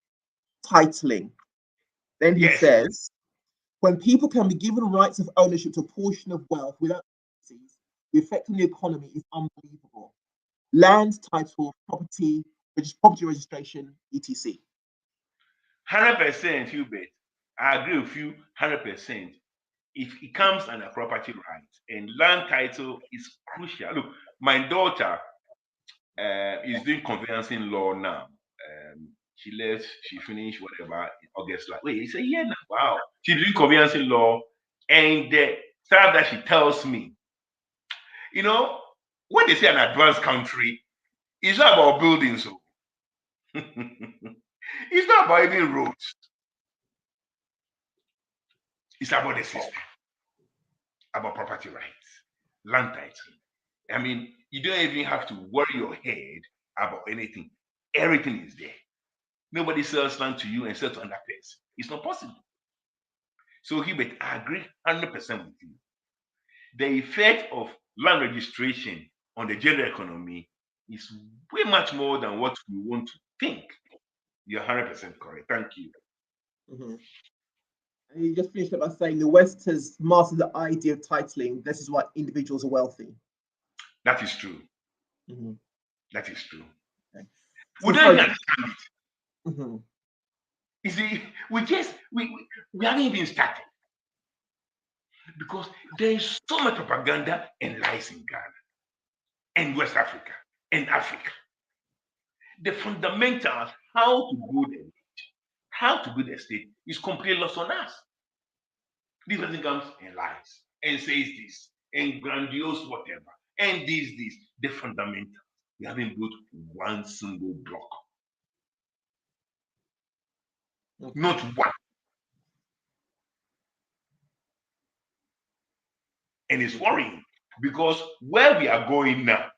titling. Then he says, when people can be given rights of ownership to a portion of wealth without penalties, the effect on the economy is unbelievable. Land title, property registration, etc.
100%, Hubert. I agree with you 100%. If it comes under property rights, and land title is crucial. Look, my daughter is doing conveyancing law now. She left, she finished whatever in August. Like, wait, it's a year now. Wow. She's doing conveyancing law, and the stuff that she tells me, you know, when they say an advanced country, it's not about buildings. So it's not about even roads. It's about the system, about property rights, land title. I mean, you don't even have to worry your head about anything. Everything is there. Nobody sells land to you and sells to another person. It's not possible. So, Hubert, I agree 100% with you. The effect of land registration on the general economy is way much more than what we want to think. You're 100% correct. Thank you.
Mm-hmm. And you just finished up by saying the West has mastered the idea of titling. This is why individuals are wealthy.
That is true.
Mm-hmm.
That is true.
Okay.
We don't even understand it.
Mm-hmm.
You see, we haven't even started. Because there is so much propaganda and lies in Ghana and West Africa and Africa. The fundamentals, how to build a nation, how to build a state, is completely lost on us. This person comes and lies and says this and grandiose whatever and this. The fundamentals. We haven't built one single block.
Okay.
Not one. And it's worrying because where we are going now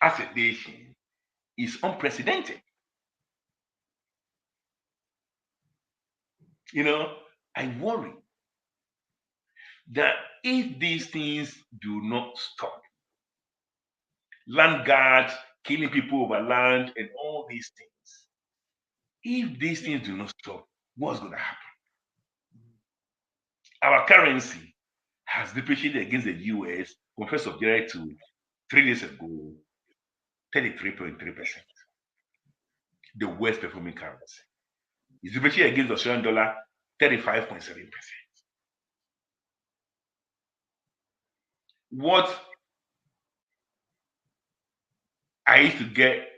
as a nation is unprecedented. I worry that if these things do not stop, land guards killing people over land and all these things, if these things do not stop, what's going to happen? Our currency has depreciated against the US from 1st of July to 3 days ago, 33.3%. The worst performing currency. It's depreciated against the Australian dollar, 35.7%. What I used to get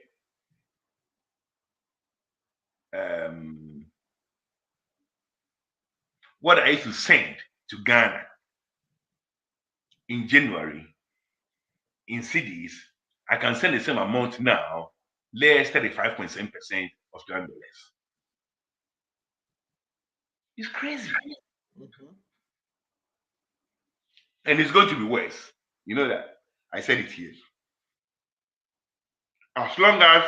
what I used to send to Ghana in January in cedis, I can send the same amount now, less 35.7% Australian dollars. It's crazy. And it's going to be worse. You know that. I said it here. As long as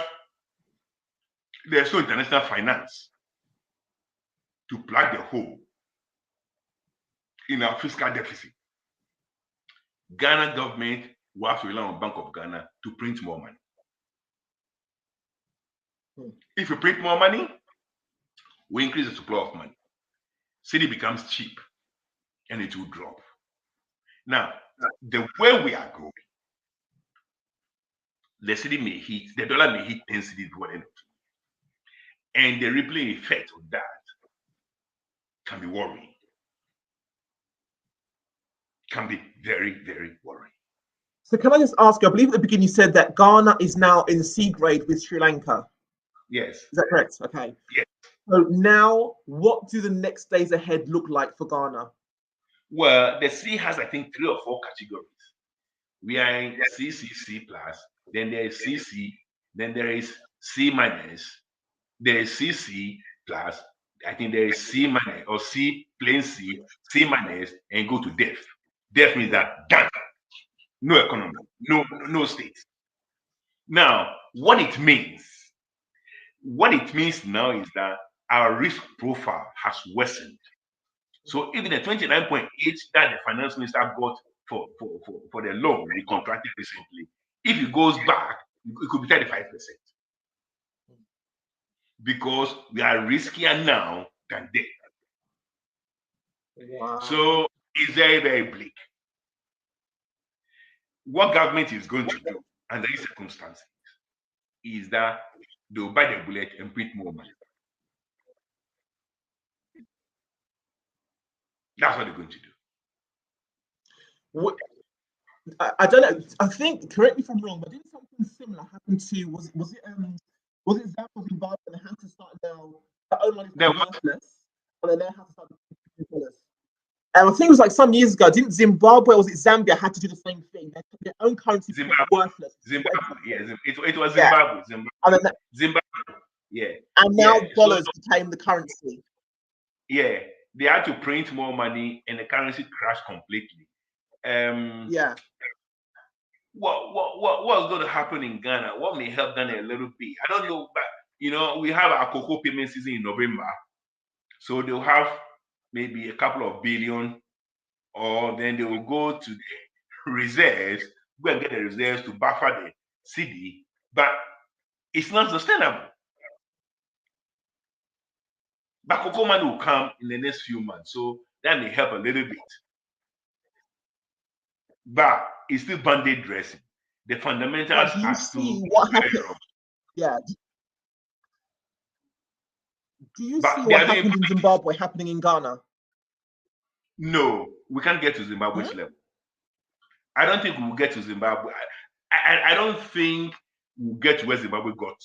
there's no international finance to plug the hole in our fiscal deficit, Ghana government will have to rely on Bank of Ghana to print more money. If you print more money, we increase the supply of money. Cedi becomes cheap and it will drop. Now, the way we are going, the cedi may hit, the dollar may hit 10 cedis before the end of the year. And the rippling effect of that can be worrying. Can be very, very worrying.
So can I just ask you, I believe at the beginning you said that Ghana is now in C grade with Sri Lanka.
Yes.
Is that correct? Okay.
Yes.
So now, what do the next days ahead look like for Ghana?
Well, the C has, I think, 3 or 4 categories. We are in CCC plus, then there is CC, then there is C minus, there is CC plus, I think there is C minus or C plain C, C minus, and go to DEF. DEF means that done. No economy, no state. Now, what it means now is that our risk profile has worsened. So even the 29.8 that the finance minister got for the loan we contracted recently, if it goes back, it could be 35%. Because we are riskier now than then.
Wow.
So it's very, very bleak. What government is going to do under these circumstances is that they'll buy the bullet and print more money. That's what they're going to do.
What, I don't know. I think, correct me if I'm wrong, but didn't something similar happen to was it Zambia, Zimbabwe, and they had to start now their own money worthless, and then they had to start dollars. And I think it was like some years ago. Didn't Zimbabwe or was it Zambia had to do the same thing? Their own currency worthless.
Zimbabwe, yeah, it was Zimbabwe.
Yeah.
Zimbabwe, yeah.
And now dollars became the currency.
Yeah, they had to print more money, and the currency crashed completely.
Yeah.
What's going to happen in Ghana? What may help Ghana a little bit? I don't know, but we have our cocoa payment season in November, so they'll have maybe a couple of billion, or then they will go to the reserves, go and get the reserves to buffer the cedi, but it's not sustainable. But cocoa money will come in the next few months, so that may help a little bit. But it's still band-aid dressing. The fundamentals are still
what happened. Yeah. Do you see what happened in Zimbabwe happening in Ghana?
No, we can't get to Zimbabwe's level. I don't think we'll get to Zimbabwe. I don't think we'll get to where Zimbabwe got.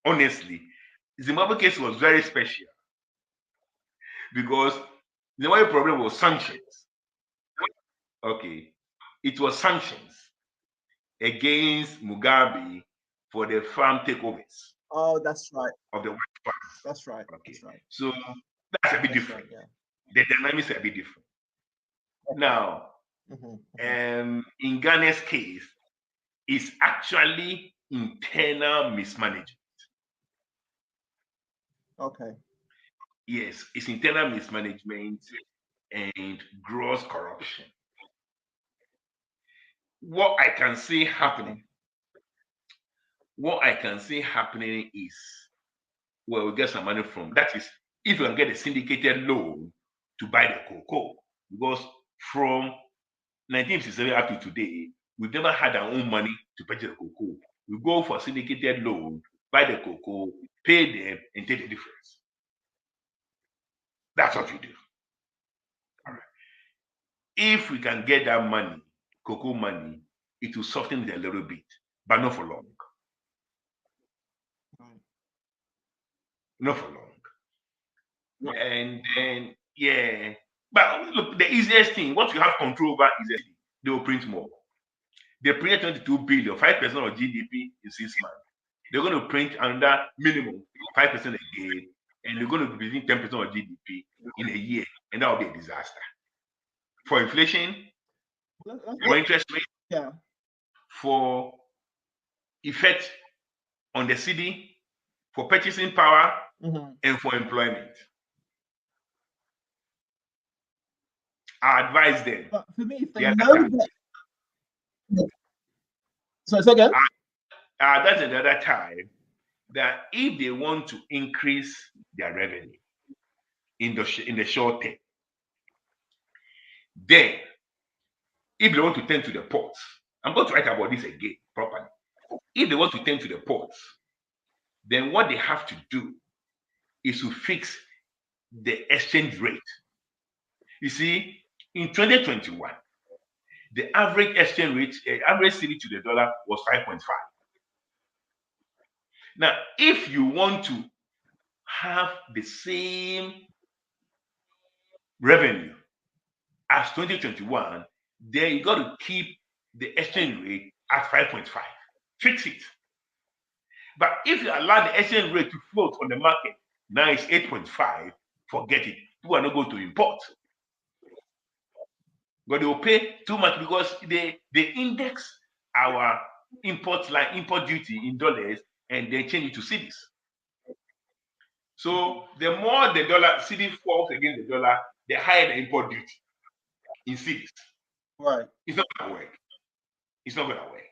Honestly, Zimbabwe case was very special because the Zimbabwe problem was sanctions. Okay, it was sanctions against Mugabe for the farm takeovers.
Oh, that's right.
of the white farmers.
That's right.
Okay.
That's right.
So that's a bit
That's
different.
right.
The dynamics are a bit different.
Okay.
Now, in Ghana's case, it's actually internal mismanagement.
Okay.
Yes, it's internal mismanagement and gross corruption. What I can see happening, is, well, we get some money from, that is, if you can get a syndicated loan to buy the cocoa, because from 1957 up to today, we've never had our own money to purchase the cocoa. We go for syndicated loan, buy the cocoa, pay them, and take the difference. That's what we do. All right. If we can get that money, cocoa money, it will soften it a little bit, but not for long. Not for long. And then, yeah. But look, the easiest thing, what you have control over is they will print more. They printed 22 billion, 5% of GDP in 6 months. They're going to print under minimum 5% again, and they're going to be between 10% of GDP in a year, and that will be a disaster. For inflation, for interest rate, for effect on the city, for purchasing power, and for employment. I advise them.
But for me, if they know that. So again?
That's another time that if they want to increase their revenue in the short term, then if they want to tend to the ports, I'm going to write about this again properly. If they want to tend to the ports, then what they have to do is to fix the exchange rate. You see, in 2021, the average exchange rate, average cedi to the dollar was 5.5. Now, if you want to have the same revenue as 2021, then you got to keep the exchange rate at 5.5. Fix it. But if you allow the exchange rate to float on the market, now it's 8.5, forget it. People are not going to import. But they will pay too much because they index our import duty in dollars and they change it to cedis. So the more the cedi falls against the dollar, the higher the import duty in cedis.
Right.
It's not going to work. It's not going to work.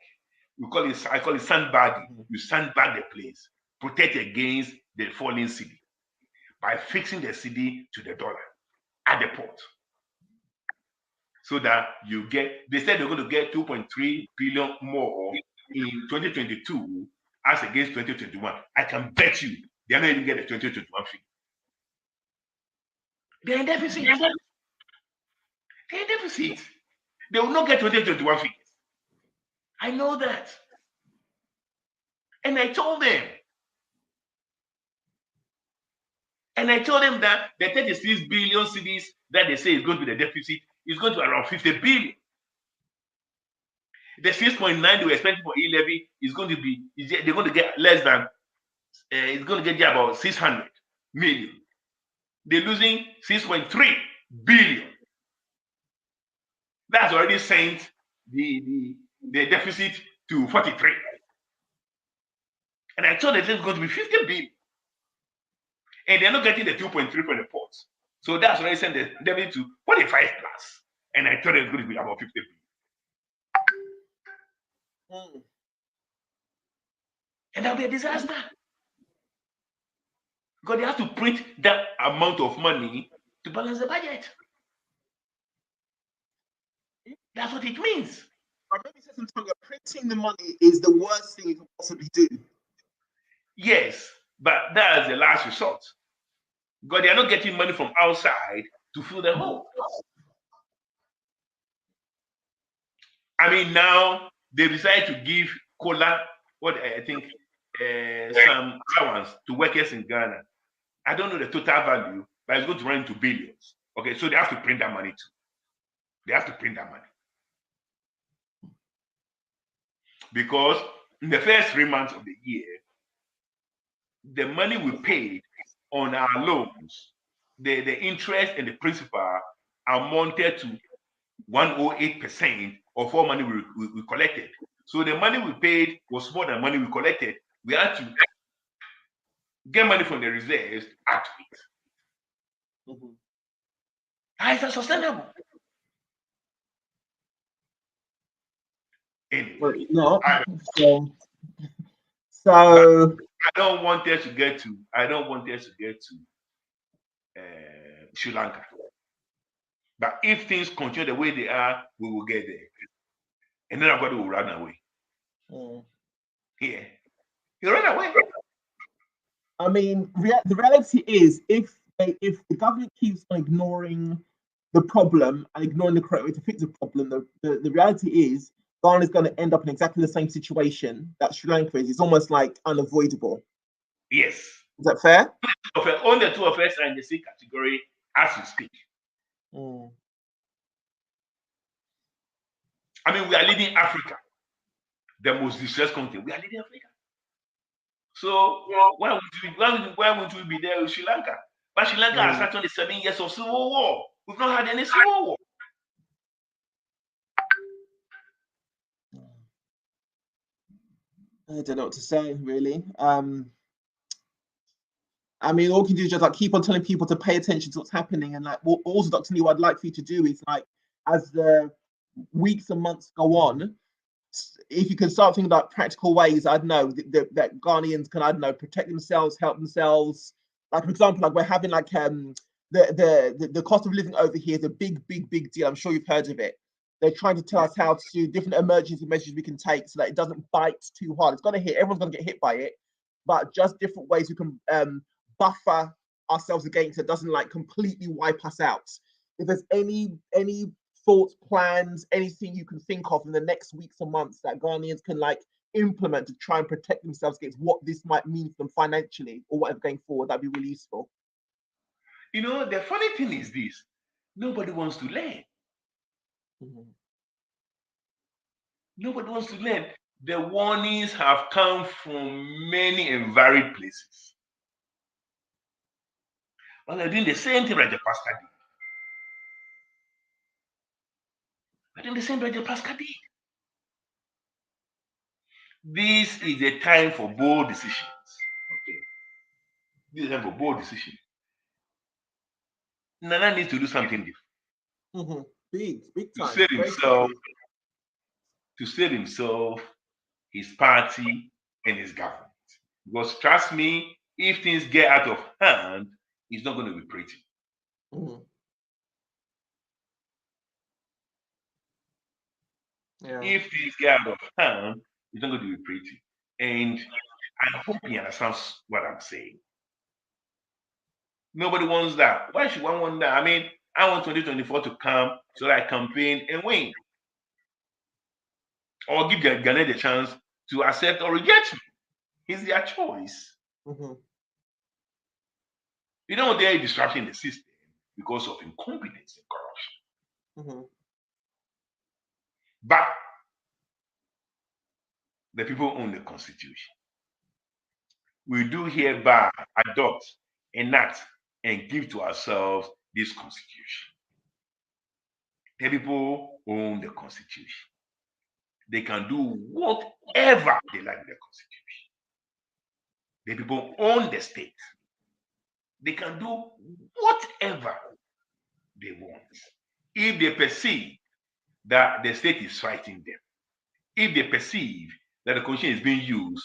I call it sandbagging. You sandbag the place, protect against the falling cedi by fixing the cedi to the dollar at the port. So that you get, they said they're going to get 2.3 billion more in 2022 as against 2021. I can bet you they're not even get the 2021 fee. They're in deficit. They're in deficit. They will not get 2021 figures. I know that. And I told them. That the 36 billion cedis that they say is going to be the deficit is going to be around 50 billion. The 6.9 they were expecting for e-levy is going to be, they're going to get less than, it's going to get about 600 million. They're losing 6.3 billion. That's already sent the deficit to 43. And I thought that it's going to be 50 billion. And they're not getting the 2.3 from the ports. So that's why I sent the deficit to 45 plus. And I thought it was going to be about 50 billion. And that'll be a disaster. Because they have to print that amount of money to balance the budget. That's what it means.
But maybe sometimes printing the money is the worst thing you can possibly do.
Yes, but that's the last resort. Because they are not getting money from outside to fill the hole. I mean, now they decided to give cola, what I think, some allowance to workers in Ghana. I don't know the total value, but it's going to run into billions. Okay, so they have to print that money too. They have to print that money. Because in the first 3 months of the year, the money we paid on our loans, the interest and the principal amounted to 108% of all money we collected. So the money we paid was more than money we collected. We had to get money from the reserves, add to it.
Mm-hmm.
How is that sustainable? Anyway,
Well, no.
I,
So
I don't want us to get to. I don't want us to get to Sri Lanka. But if things continue the way they are, we will get there. And then everybody will run away. Yeah, he ran away.
I mean, the reality is, if the government keeps on ignoring the problem and ignoring the correct way to fix the problem, the reality is Ghana is going to end up in exactly the same situation that Sri Lanka is. It's almost like unavoidable.
Yes.
Is that fair?
Only the two of us are in the same category as we speak. I mean, we are leading Africa, the most distressed country. We are leading Africa. So why wouldn't we be there with Sri Lanka? But Sri Lanka has had 27 years of civil war. We've not had any civil war.
I don't know what to say, really. I mean, all you can do is just like keep on telling people to pay attention to what's happening, and like also, Dr. Lee, what I'd like for you to do is like as the weeks and months go on, if you can start thinking about practical ways, I'd know that Ghanaians can, I don't know, protect themselves, help themselves. Like for example, like we're having like the cost of living over here is a big deal. I'm sure you've heard of it. They're trying to tell us how to different emergency measures we can take so that it doesn't bite too hard. It's gonna hit, everyone's gonna get hit by it, but just different ways we can buffer ourselves against it, doesn't like completely wipe us out. If there's any thoughts, plans, anything you can think of in the next weeks or months that Ghanaians can like implement to try and protect themselves against what this might mean for them financially or whatever going forward, that'd be really useful.
You know, the funny thing is this: nobody wants to learn. Nobody wants to learn. The warnings have come from many and varied places. But they're doing the same thing like the pastor did. They're doing the same like the pastor did. This is a time for bold decisions. Okay. This is a time for bold decisions. Nana needs to do something different.
Big
To
time.
save himself, his party, and his government. Because trust me, if things get out of hand, it's not going to be pretty.
Yeah.
If things get out of hand, it's not going to be pretty. And I hope he understands what I'm saying. Nobody wants that. Why should one want that? I mean, I want 2024 to come so that I campaign and win. Or give Ghana the chance to accept or reject me. It's their choice. You don't want any disruption in the system because of incompetence and corruption. But the people own the constitution. We do hereby adopt, enact, and give to ourselves this constitution. The people own the constitution. They can do whatever they like with the constitution. The people own the state. They can do whatever they want. If they perceive that the state is fighting them, if they perceive that the constitution is being used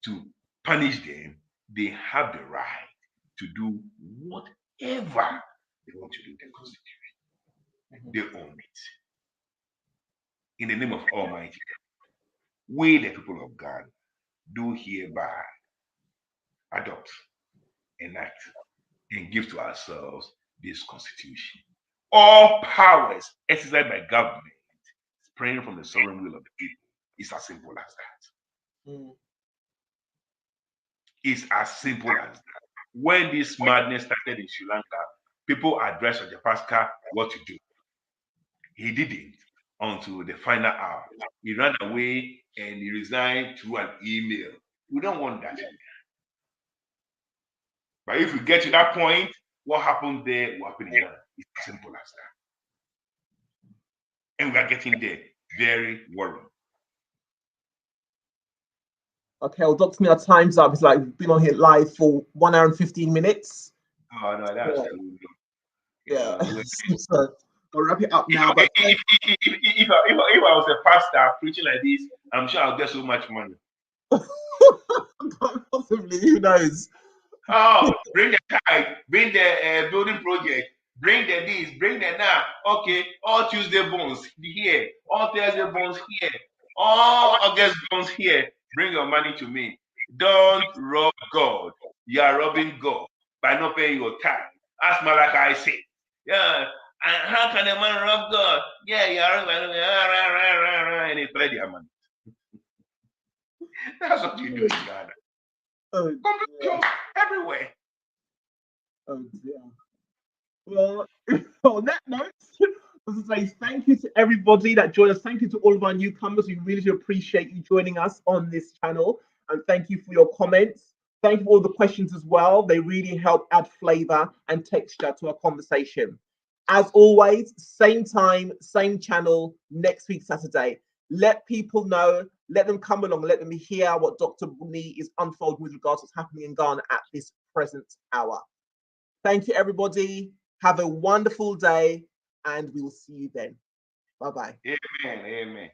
to punish them, they have the right to do whatever they want to do with the constitution. They own it. In the name of Almighty God, we, the people of God, do hereby adopt, enact, and give to ourselves this constitution. All powers exercised by government springing from the sovereign will of the people. It's as simple as that. It's as simple as that. When this madness started in Sri Lanka, people addressed Rajapaksa what to do. He didn't until the final hour. He ran away and he resigned through an email. We don't want that. But if we get to that point, what happened there will happen in Ghana. It's as simple as that. And we are getting there. Very worrying.
Okay, well, Dr. Our time's up. It's like we've been on here live for 1 hour and 15 minutes.
Oh no, that's
Yeah.
too long.
Yeah.
Yeah.
So I'll wrap it up now. But
If I was a pastor preaching like this, I'm sure I'll get so much money.
possibly, who knows?
Oh, bring the tithe, bring the building project, bring the this, bring the that. Okay, all Tuesday bones here, all Thursday bones here, all August bones here. Bring your money to me. Don't rob God. You are robbing God by not paying your tithe. As Malachi said. Yeah. And how can a man rob God? Yeah, you are robbing, and he played their money. That's what you do in Ghana.
Oh,
Competition everywhere.
oh dear. Well, on that note, I was to say thank you to everybody that joined us. Thank you to all of our newcomers. We really do appreciate you joining us on this channel. And thank you for your comments. Thank you for all the questions as well. They really help add flavor and texture to our conversation. As always, same time, same channel, next week, Saturday. Let people know, let them come along, let them hear what Dr. Nee is unfolding with regards to what's happening in Ghana at this present hour. Thank you, everybody. Have a wonderful day, and we will see you then. Bye-bye.
Amen. Amen.